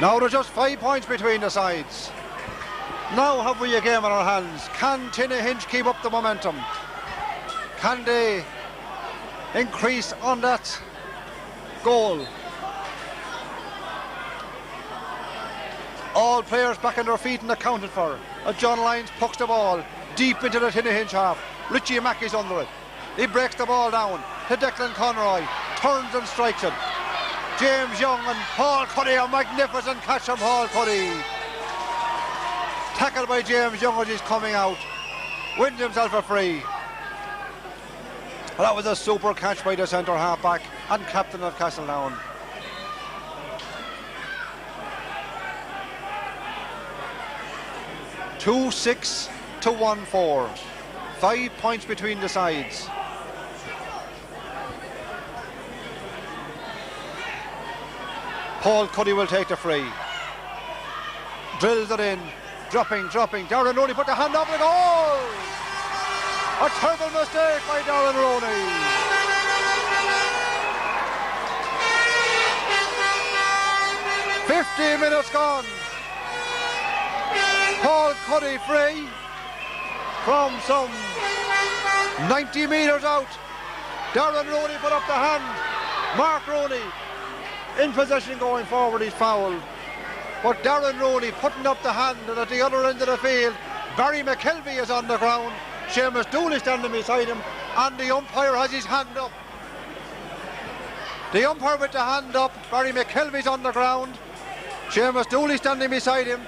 Now there's just 5 points between the sides. Now have we a game on our hands. Can Tinnahinch keep up the momentum? Can they increase on that goal? All players back on their feet and accounted for. As John Lyons pucks the ball deep into the Tinnahinch half. Richie Mackey's under it. He breaks the ball down to Declan Conroy. turns and strikes it. James Young and Paul Cuddy, a magnificent catch from Paul Cuddy. Tackled by James Young as he's coming out. Wins himself a free. Well, that was a super catch by the centre half-back and captain of Castletown. Two 6 to 1-4. 5 points between the sides. Paul Cuddy will take the free. Drills it in. Dropping. Darren Rooney put the hand up and a goal! A terrible mistake by Darren Rooney. "50 minutes gone. Paul Cuddy free from some 90 metres out. Darren Rooney put up the hand. Mark Rooney in possession going forward, he's fouled. But Darren Rooney putting up the hand, and at the other end of the field, Barry McKelvey is on the ground. Seamus Dooley standing beside him, and the umpire has his hand up. The umpire with the hand up, Barry McKelvey's on the ground. Seamus Dooley standing beside him.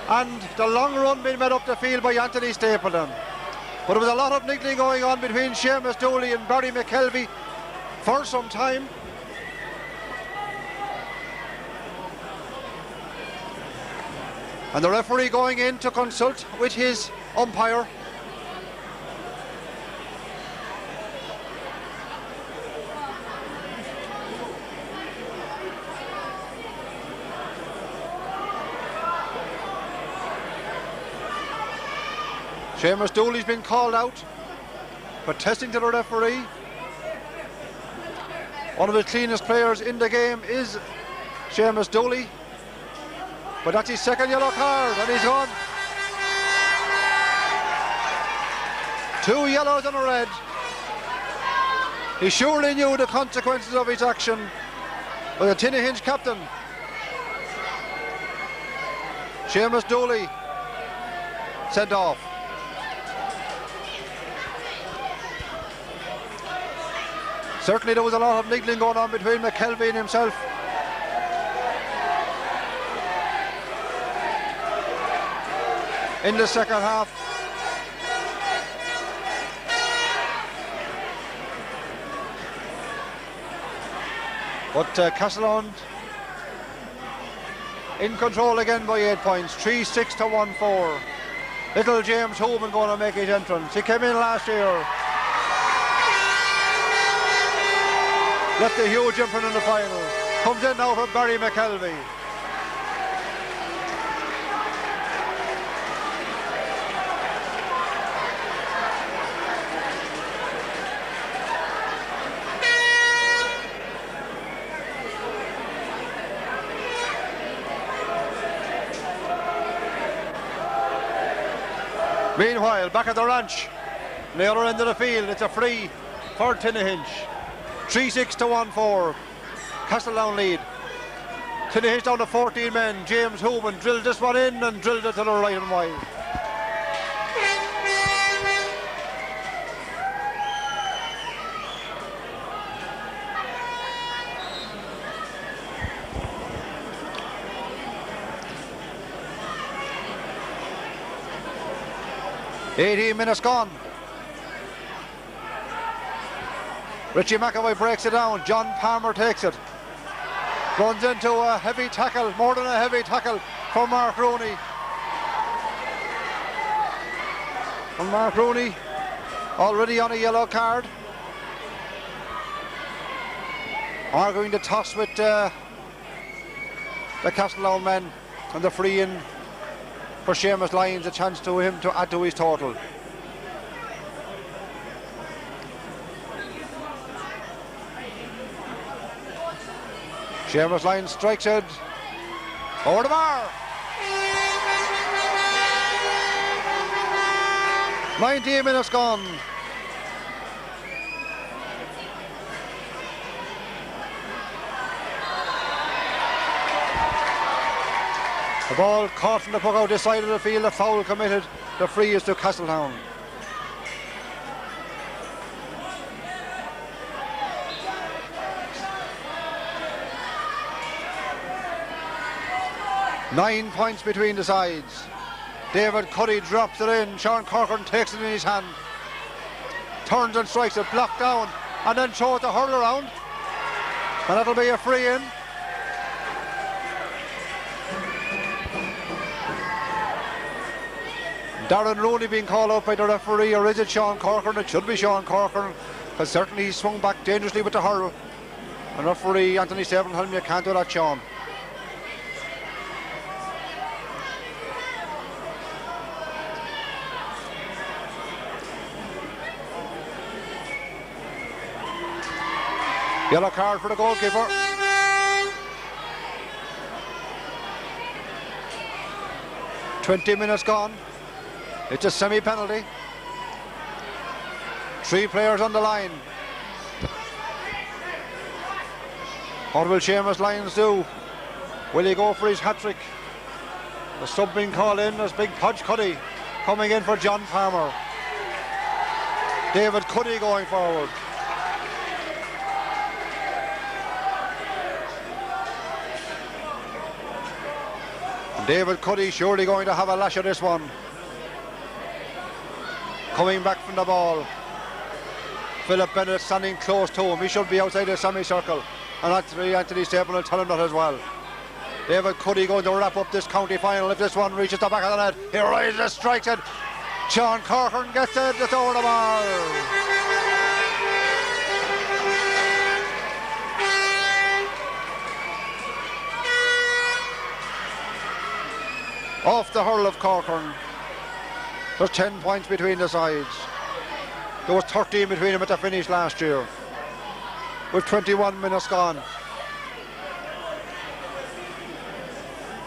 And the long run being made up the field by Anthony Stapleton. But there was a lot of niggling going on between Seamus Dooley and Barry McKelvey for some time. And the referee going in to consult with his umpire. Seamus Dooley's been called out, protesting to the referee. One of the cleanest players in the game is Seamus Dooley, but that's his second yellow card and he's gone. 2 yellows and a red. He surely knew the consequences of his action, but the Tinnahinch captain, Seamus Dooley, sent off. Certainly there was a lot of niggling going on between McKelvey and himself. In the second half. But Castletown in control again by 8 points. 3-6 to 1-4. Little James Hoban going to make his entrance. He came in last year. Left a huge imprint in the final. Comes in now from Barry McKelvey. Meanwhile, back at the ranch, on the other end of the field, it's a free for Tinnahinch. 3-6 to 1-4. Castletown lead. Tinnahinch down to 14 men. James Hoban drilled this one in and drilled it to the right and wide. "18 minutes gone. Richie McAvoy breaks it down. John Palmer takes it. Runs into a heavy tackle, more than a heavy tackle for Mark Rooney. And Mark Rooney already on a yellow card. Arguing the toss with the Castletown men, and the free in for Seamus Lyons, a chance to him to add to his total. Seamus Lyons strikes it over the bar. 19 minutes gone. The ball caught from the puck out this side of the field, the foul committed. The free is to Castletown. 9 points between the sides. David Cuddy drops it in. Sean Corcoran takes it in his hand. Turns and strikes it, blocked down, and then throws the hurl around. And that'll be a free in. Darren Rooney being called out by the referee, or is it Sean Corcoran? It should be Sean Corcoran, because certainly he swung back dangerously with the hurl. And referee Anthony Stapleton telling me you can't do that, Sean. Yellow card for the goalkeeper. "20 minutes gone. It's a semi-penalty. 3 players on the line. What will Seamus Lyons do? Will he go for his hat-trick? The sub being called in as Big Podge Cuddy coming in for John Palmer. David Cuddy going forward. David Cuddy surely going to have a lash at this one. Coming back from the ball. Philip Bennett standing close to him. He should be outside the semicircle. And Anthony Stapleton will tell him that as well. David Cuddy going to wrap up this county final if this one reaches the back of the net. He rises, strikes it. Sean Corcoran gets it. It's over the bar. Off the hurl of Corcoran. There's 10 points between the sides. There was 13 between them at the finish last year. With 21 minutes gone.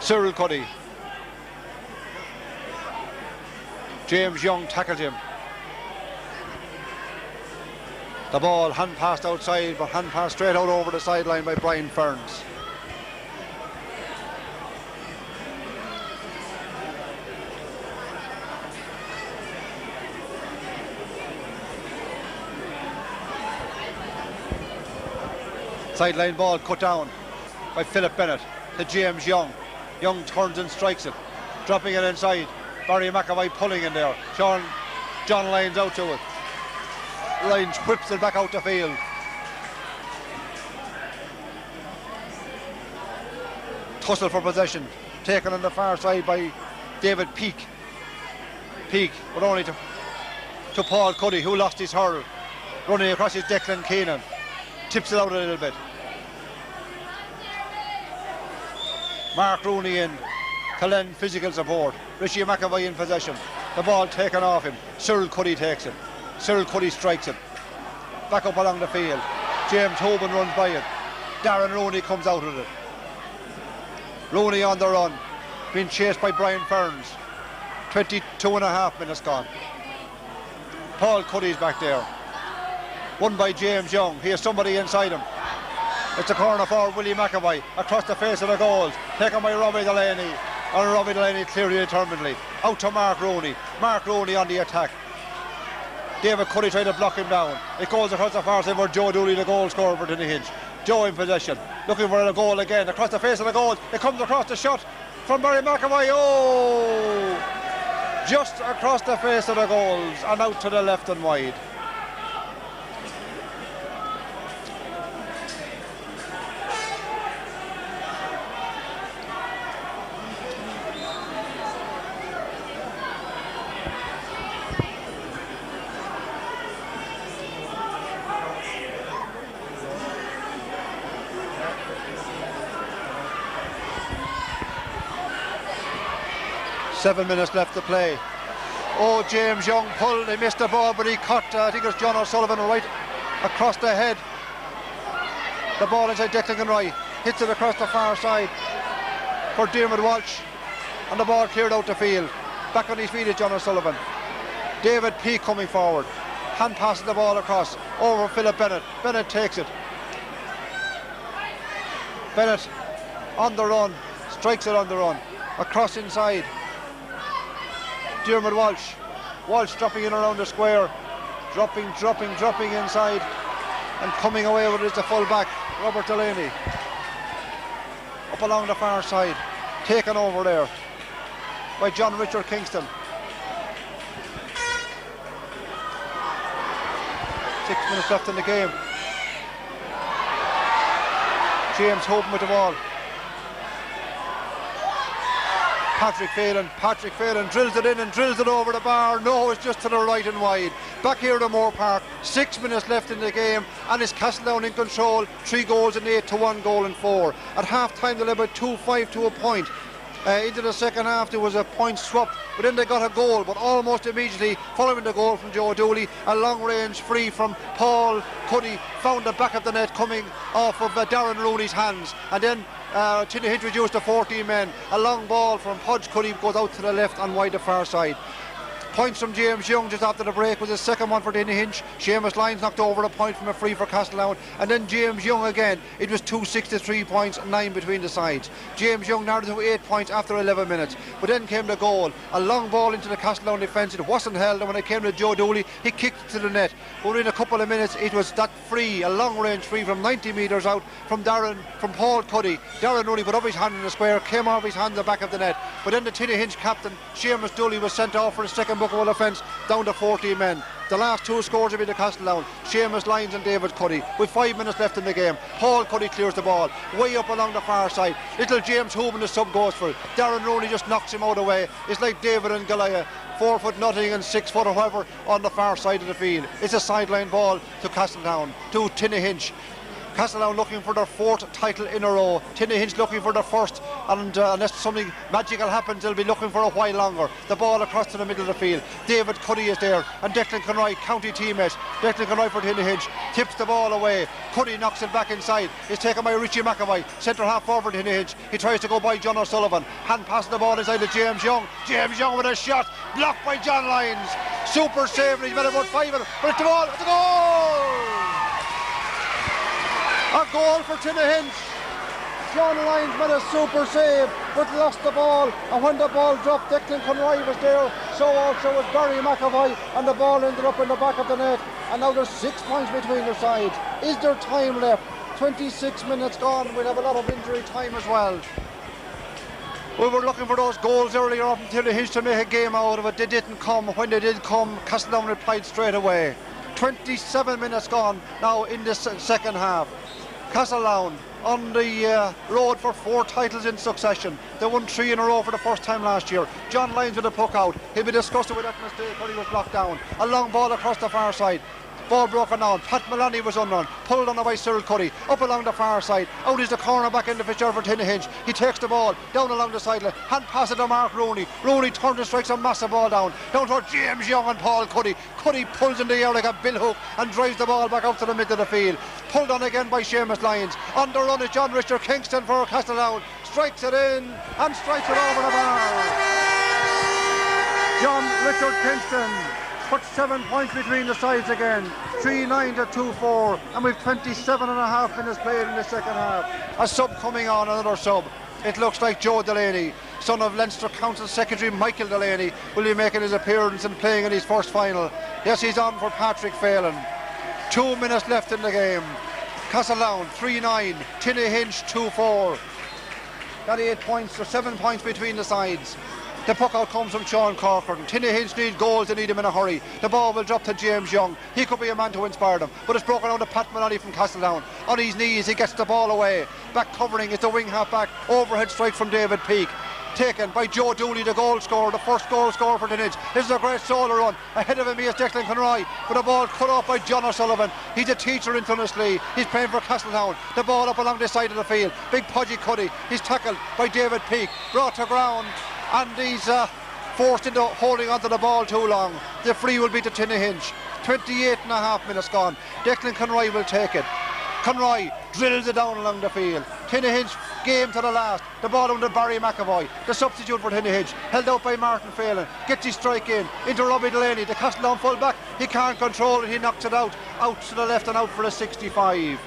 Cyril Cuddy. James Young tackled him. The ball hand passed outside, but hand passed straight out over the sideline by Brian Ferns. Sideline ball cut down by Philip Bennett to James Young. Young turns and strikes it, dropping it inside. Barry McAvoy pulling in there. John Lyons out to it. Lyons whips it back out the field. Tussle for possession, taken on the far side by David Peake. Peake, but only to Paul Cuddy, who lost his hurl. Running across his Declan Keenan. Tips it out a little bit. Mark Rooney in to lend physical support. Richie McAvoy in possession. The ball taken off him. Cyril Cuddy takes it. Cyril Cuddy strikes it. Back up along the field. James Hoban runs by it. Darren Rooney comes out of it. Rooney on the run. Being chased by Brian Ferns. 22.5 minutes gone. Paul Cuddy's back there. Won by James Young. He has somebody inside him. It's a corner for Willie McAvoy across the face of the goals. Taken by Robbie Delaney. And Robbie Delaney clearly determinedly. Out to Mark Rooney. Mark Rooney on the attack. David Cuddy trying to block him down. It goes across the far side for Joe Dooley, the goal scorer for Tinnahinch. Joe in possession. Looking for a goal again. Across the face of the goals. It comes across the shot from Barry McAvoy. Oh! Just across the face of the goals and out to the left and wide. Seven minutes left to play. Oh, James Young pulled, he missed the ball, but he caught, I think it was John O'Sullivan right across the head. The ball inside Declan Roy, hits it across the far side for Dermot Walsh, and the ball cleared out the field. Back on his feet is John O'Sullivan. David Peake coming forward, hand passes the ball across, over Philip Bennett. Bennett takes it. Bennett on the run, strikes it on the run, across inside. Dermot Walsh. Walsh dropping in around the square. Dropping inside. And coming away with it is the full back, Robert Delaney. Up along the far side. taken over there by John Richard Kingston. 6 minutes left in the game. James Hoban with the ball. Patrick Phelan drills it in and drills it over the bar. No, it's just to the right and wide. Back here at Moore Park, 6 minutes left in the game, and it's Castletown in control. 3 goals and 8 to 1 goal and 4. At half time they led by 2-5 to a point. Into the second half there was a point swap, but then they got a goal, but almost immediately following the goal from Joe Dooley, a long range free from Paul Cuddy found the back of the net coming off of Darren Rooney's hands, and then Tinnahinch reduced to 14 men. A long ball from Podge Cuddy goes out to the left and wide the far side. Points from James Young just after the break was his second one for Tinnahinch. Seamus Lyons knocked over a point from a free for Castletown, and then James Young again. It was 2-63 points, 9 between the sides. James Young narrowed to 8 points after 11 minutes, but then came the goal. A long ball into the Castletown defence. It wasn't held, and when it came to Joe Dooley, he kicked it to the net. But in a couple of minutes, it was that free, a long range free from 90 metres out from Paul Cuddy. Darren Rooney put up his hand in the square, came off his hand in the back of the net. But then the Tinnahinch captain, Seamus Dooley, was sent off for his second bookable offence, down to 14 men. The last 2 scores have been the Castletown, Seamus Lyons and David Cuddy. With 5 minutes left in the game, Paul Cuddy clears the ball way up along the far side. Little James Hoban, the sub, goes for it. Darren Rooney just knocks him out of the way. It's like David and Goliath, 4 foot nothing and 6 foot or whatever on the far side of the field. It's a sideline ball to Castletown, to Tinnahinch. Castletown looking for their 4th title in a row. Tinnahinch looking for their first, and unless something magical happens, they'll be looking for a while longer. The ball across to the middle of the field. David Cuddy is there, and Declan Conroy, county teammate. Declan Conroy for Tinnahinch tips the ball away. Cuddy knocks it back inside. It's taken by Richie McAvoy, centre half forward Tinnahinch. He tries to go by John O'Sullivan. Hand passing the ball inside to James Young. James Young with a shot, blocked by John Lyons. Super save, and he's made about 5 of it. But it's the ball, it's a goal! A goal for Tinnahinch. John Lyons made a super save, but lost the ball, and when the ball dropped, Declan Conroy was there, so also was Barry McAvoy, and the ball ended up in the back of the net, and now there's 6 points between their sides. Is there time left? 26 minutes gone. We'll have a lot of injury time as well. We were looking for those goals earlier up until Tinnahinch to make a game out of it. They didn't come. When they did come, Castletown replied straight away. 27 minutes gone now in this second half. Castletown on the road for 4 titles in succession. They won 3 in a row for the first time last year. John Lyons with a puck out. He'll be disgusted with that mistake when he was blocked down. A long ball across the far side. Ball broken down. Pat Maloney was unrun. Pulled on by Cyril Cuddy. Up along the far side. Out is the corner back into Fitzgerald for Tinnahinch. He takes the ball down along the sideline. Hand pass it to Mark Rooney. Rooney turns and strikes a massive ball down. Down to James Young and Paul Cuddy. Cuddy pulls in the air like a billhook and drives the ball back out to the middle of the field. Pulled on again by Seamus Lyons. On the run is John Richard Kingston for Castletown. Strikes it in and strikes it over the bar. John Richard Kingston put 7 points between the sides again. 3-9 to 2-4, and we've 27.5 minutes played in the second half. A sub coming on, another sub. It looks like Joe Delaney, son of Leinster Council Secretary Michael Delaney, will be making his appearance and playing in his first final. Yes, he's on for Patrick Phelan. 2 minutes left in the game. Castletown 3-9, Tinnahinch 2-4. Got 8 points, or 7 points between the sides. The puck out comes from Sean Corcoran. Tinnahinch need goals, they need him in a hurry. The ball will drop to James Young. He could be a man to inspire them, but it's broken out to Pat Maloney from Castletown. On his knees, he gets the ball away. Back covering is the wing half back. Overhead strike from David Peake. Taken by Joe Dooley, the goal scorer, the first goal scorer for Tinnahinch. This is a great solo run. Ahead of him is Declan Conroy, but the ball cut off by John O'Sullivan. He's a teacher in Tunnesley. He's playing for Castletown. The ball up along this side of the field. Big Podgy Cuddy. He's tackled by David Peake. Brought to ground, and he's forced into holding onto the ball too long. The free will be to Tinnahinch. 28.5 minutes gone. Declan Conroy will take it. Conroy drills it down along the field. Tinnahinch game to the last. The ball under Barry McAvoy, the substitute for Tinnahinch, held out by Martin Phelan. Gets his strike in into Robbie Delaney, the Castletown full back. He can't control it. He knocks it out to the left and out for a 65.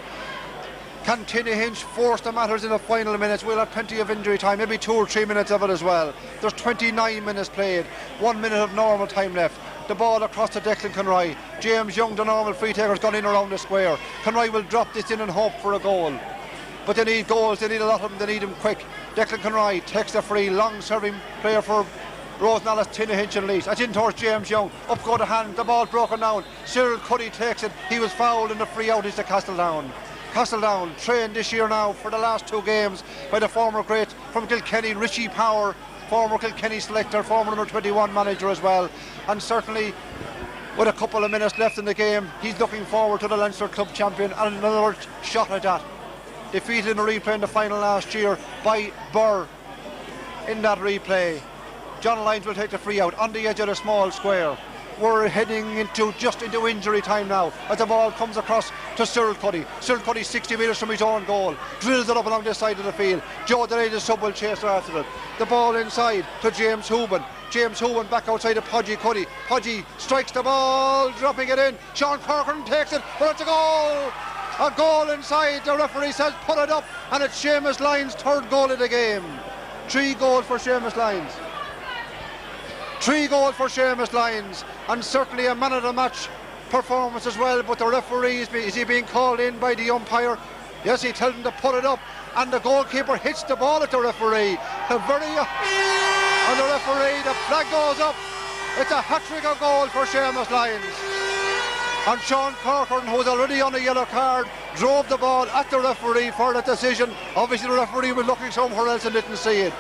Can Tinnahinch force the matters in the final minutes? We'll have plenty of injury time, maybe 2 or 3 minutes of it as well. There's 29 minutes played, 1 minute of normal time left. The ball across to Declan Conroy. James Young, the normal free taker, has gone in around the square. Conroy will drop this in and hope for a goal. but they need goals, they need a lot of them, they need them quick. Declan Conroy takes the free, long serving player for Rosenallis, Tinnahinch and Laois. In towards James Young, up go the hand, the ball broken down. Cyril Cuddy takes it, he was fouled and the free out is to Castletown. Castletown, trained this year now for the last 2 games by the former great from Kilkenny, Richie Power, former Kilkenny selector, former number 21 manager as well. And certainly, with a couple of minutes left in the game, he's looking forward to the Leinster Club champion and another shot at that. Defeated in a replay in the final last year by Burr in that replay. John Lyons will take the free out on the edge of the small square. We're heading into injury time now as the ball comes across to Cyril Cuddy. Cyril Cuddy 60 metres from his own goal, drills it up along this side of the field. Joe Delaney, the sub, will chase after it. The ball inside to James Hooban. James Hooban back outside to Podgy Cuddy. Podgy strikes the ball, dropping it in. Sean Corcoran takes it, but it's a goal! A goal inside. The referee says put it up, and it's Seamus Lyons' 3rd goal of the game. 3 goals for Seamus Lyons. 3 goals for Seamus Lyons, and certainly a man of the match performance as well. But the referee, is he being called in by the umpire? Yes, he tells him to put it up, and the goalkeeper hits the ball at the referee. And the referee, the flag goes up. It's a hat-trick of goal for Seamus Lyons. And Sean Corcoran, who was already on a yellow card, drove the ball at the referee for the decision. Obviously the referee was looking somewhere else and didn't see it.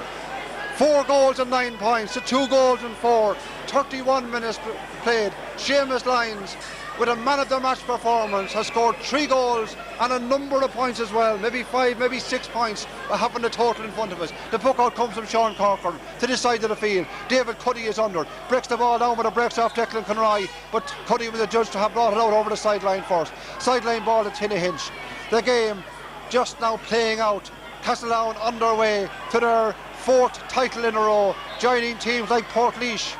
4 goals and 9 points to 2 goals and 4. 31 minutes played. Seamus Lyons, with a man of the match performance, has scored 3 goals and a number of points as well. Maybe 5, maybe 6 points. I haven't the total in front of us. The puck out comes from Sean Corcoran to this side of the field. David Cuddy is under. Breaks the ball down, but it breaks off Declan Conroy. But Cuddy was adjudged to have brought it out over the sideline first. Sideline ball to Tinnahinch. The game just now playing out. Castletown underway to their 4th title in a row, joining teams like Portlaoise,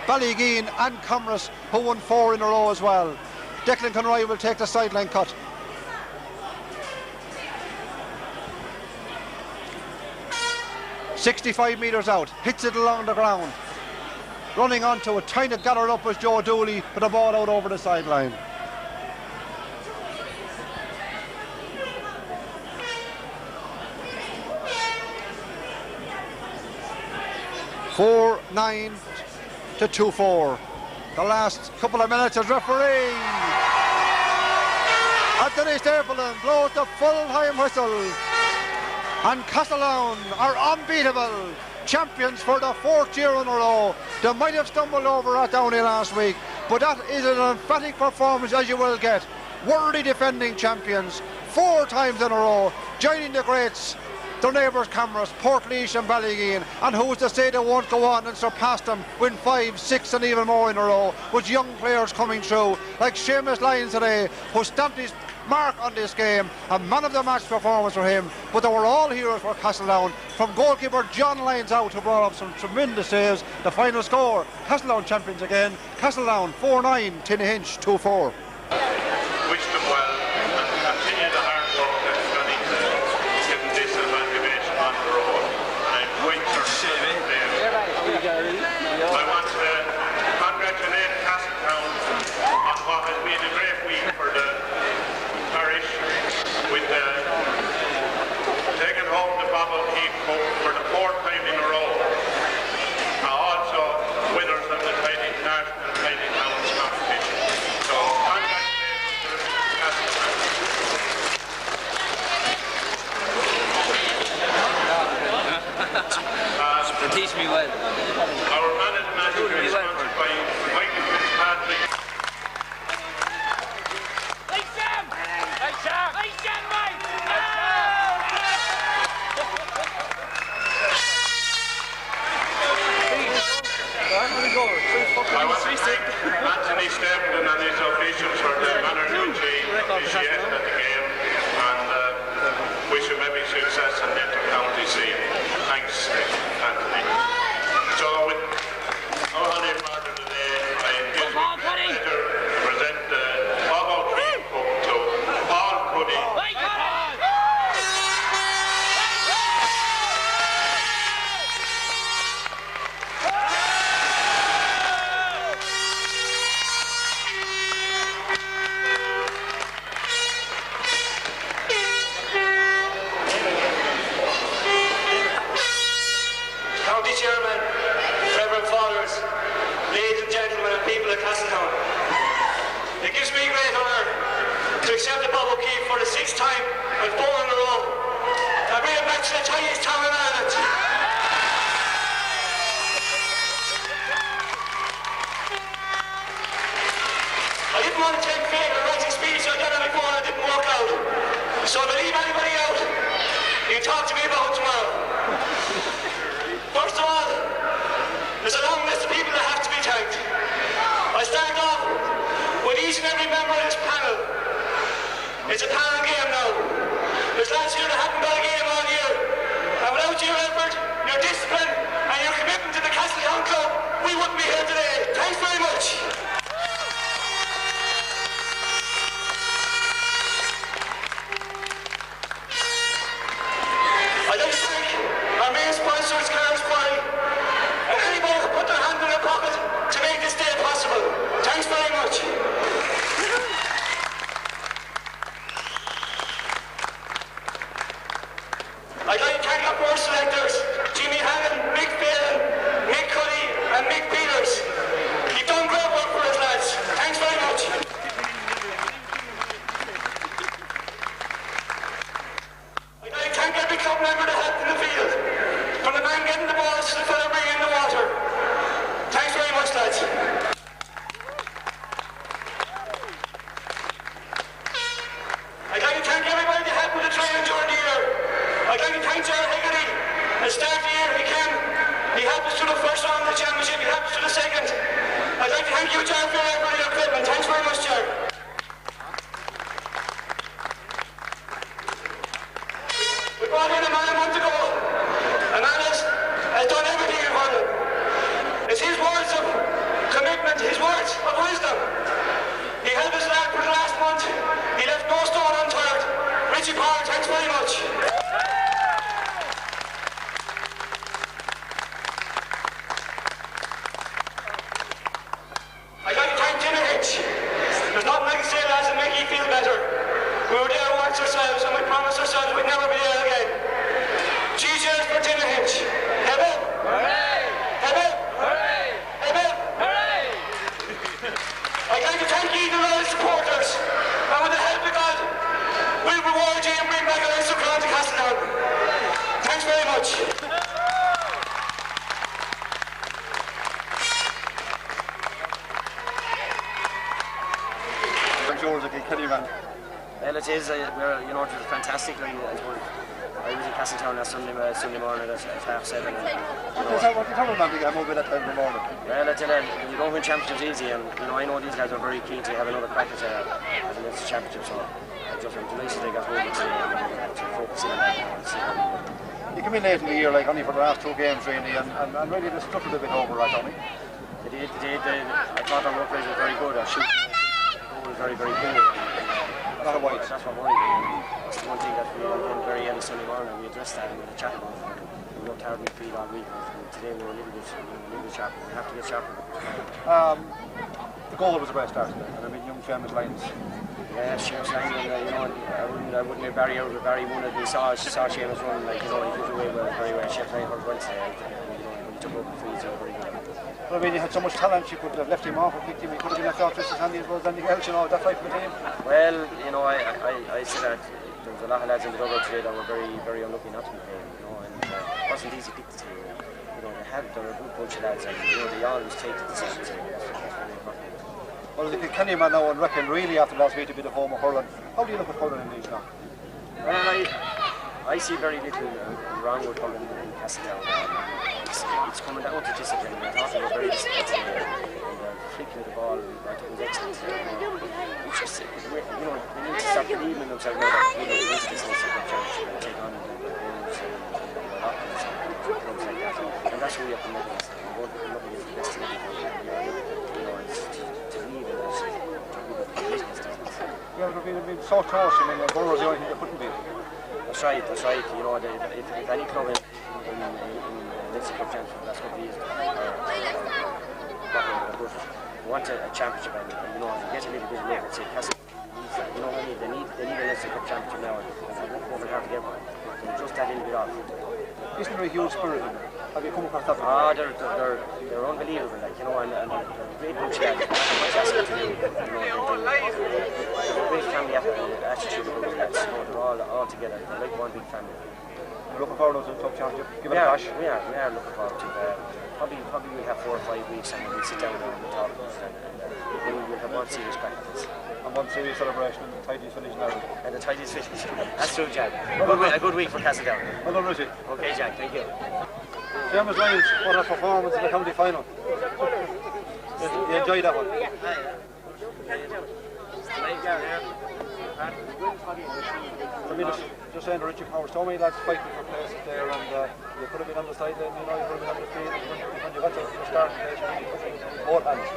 Ballygeen and Comras, who won 4 in a row as well. Declan Conroy will take the sideline cut. "65 metres out, hits it along the ground. Running onto it, trying to gather it up was Joe Dooley, with the ball out over the sideline. "4-9 to 2-4. The last couple of minutes as referee. Anthony Stapleton blows the full-time whistle. And Castletown are unbeatable. Champions for the 4th year in a row. They might have stumbled over Rathdowney last week, but that is an emphatic performance as you will get. Worthy defending champions, 4 times in a row, joining the greats, their neighbours Comras, Portlaoise and Ballygeen, and who's to say they won't go on and surpass them, win 5, 6 and even more in a row, with young players coming through, like Seamus Lyons today, who stamped his mark on this game. A man of the match performance for him, but they were all heroes for Castletown, from goalkeeper John Lyons out, who brought up some tremendous saves. The final score, Castletown champions again. Castletown 4-9, Tinnahinch 2-4. Wish them well and continue the hard work that's gone into getting this evaluation on the road. And I'm quite certain I want to congratulate Castletown on what has been a great week for the parish, with taking home the Bobble Keep Cup for the 4th time in a row. Also winners of the National Tidy Towns competition. So congratulations didn't want to take favour writing speech I done it before and it didn't work out. So if I leave anybody out, you talk to me about it tomorrow. First of all, there's a long list of people that have to be thanked. I start off with each and every member of this panel. It's a panel game now. There's lads here that haven't got a game all year. And without your effort, your discipline, and your commitment to the Castletown Club, we wouldn't be here today. Thanks very much. I'd like to thank our main sponsors, Carl's Quarry, and anybody who put their hand in their pocket to make this day possible. Thanks very much. I'd like to thank our board selectors, Jimmy Hannon, Mick Phelan, Mick Cuddy, and Mick Peters. You've done great work for us, lads. Thanks very much. I'd like to thank every club member that helped in the field, from the man getting the balls to the fella bringing the water. Thanks very much, lads. I'd like to thank everybody that helped with the training during the year. I'd like to thank Jared Higgledy. At the start of the year, he helped us to the first round of the championship, he helped us to the second. I'd like to thank you, Jared, for your equipment. Thanks very much, Jared. We brought in a man a month ago. A man has done everything in Ireland. It's his words of commitment, his words of wisdom. He helped us for the last month. He left no stone unturned. Richie Power, thanks very much. I'd like to thank Tinnahinch. There's nothing I can say, lads, that make you feel better. We were there once ourselves and we promised ourselves we'd never be there again. GJs for Tinnahinch. Hip hip. Hooray! Hip hip. Hooray! Hip hip. Hooray! I'd like to thank you, the loyal supporters. And with the help of God, we'll reward you and bring back a nice crowd to Castletown. Thanks very much. Yours again, Cuddy man. Well, it is. It was fantastic. I was in Castletown last Sunday morning at 7:30. What did you tell them about the game over that time in the morning? Well, I tell you don't win championships easy, and I know these guys are very keen to have another crack at the championship. So I'm delighted they got hold of it to focus in on that. You came in late in the year, like only for the last 2 games really, and really they struggled a bit over Rathdowney. They did. I thought our work rate was very good. Our shooting was very, very poor. A lot of whites. That's what worried me. That's the one thing that we did very early Sunday morning. We addressed that and we had a chat about it. We worked hard with feed all week, and today we're a little bit sharper. We have to get sharper. The goal was a great start today, and I mean young Seamus Lyons. Yeah, Seamus Lyons, I wouldn't have Barry out with Barry won it. We saw Seamus run, he put away very well. Seamus Lyons went today. He took over the feeds, very good. But I mean, you had so much talent, you could have left him off or picked him, he could have been left off just as handy as well as anything else, that fight for the team. Well, I said that there was a lot of lads in the dugout today that were very, very unlucky not to be playing, and it wasn't easy to pick the team. They're a good bunch of lads, and they always take the decisions. That's very important. Well, the Kenny man now and reckon really after last week a bit of home of hurling. How do you look at hurling in these now? Well, I see very little wrong with hurling in Castletown. It's coming down to discipline. I thought they were very disciplined today. And flicking the ball, I thought it was excellent. It's just, they need to start believing in themselves now that they need to this championship and take on the Bulls and the Laois and clubs like that. And that's what we have to look at. We're going to look at the best in the league. It's to leave and to be the business. Yeah, but they've been so close. I mean, Borough was the only thing they couldn't beat. That's right. If any club in Leinster Cup Championship, that's what we use. We want a championship, and get a little bit of luck. Say, they need a Leinster Cup Championship now, and they're working hard to get one. So just that little bit off. Isn't there a huge spirit in them? Have you come across that? They're unbelievable, and they're a great bunch of lads. Much asking to do. They're a great family attitude about the lads. They're all together. They're like one big family. We're looking forward to the top championship. Give it a bash. We are looking forward to it. Probably we'll have 4 or 5 weeks and we'll sit down and talk about it. And then we'll have World Series practice. And one series celebration and the tidiest finish now. And the tightest finish. That's true, Jack. A good week for Castletown. Well done, Richie. Okay, Jack, thank you. James Lyons, what a performance in the county final. You enjoyed that one? I mean, just saying to Richie Powers, so many lads fighting for places there, and you could have been on the sideline, you know, you could have been on the field, when you got to the starting place, you put it in both hands.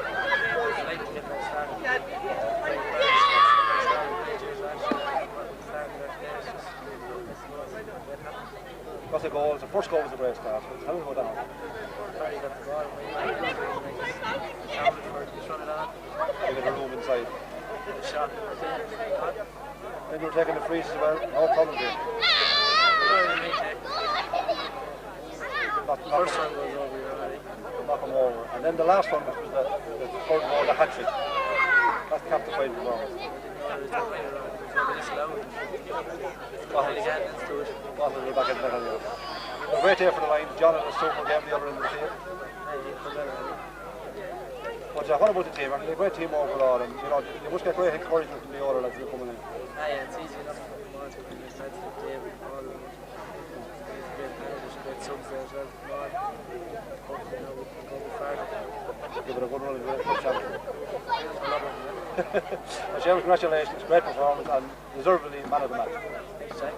Got the goals, the first goal was a great start, how did it go down? You got a room inside. Then you were taking the frees as well, no problem there. First one was over, knock them over. And then the last one, which was the third goal, the hat-trick. That capped the fight as well. A great day for the line. John and a super game the other end of the field. But what about the team? I mean, a great team overall, and you know, you must get great encouragement from the other lads who are coming in. Yeah, it's easy enough for them all to come inside the team. All of them. Great managers, great subs there as well. Hopefully now we can go far. Give it a good run as well, champion. Well, James, congratulations, great performance and deservedly man of the match. Thanks, Jack.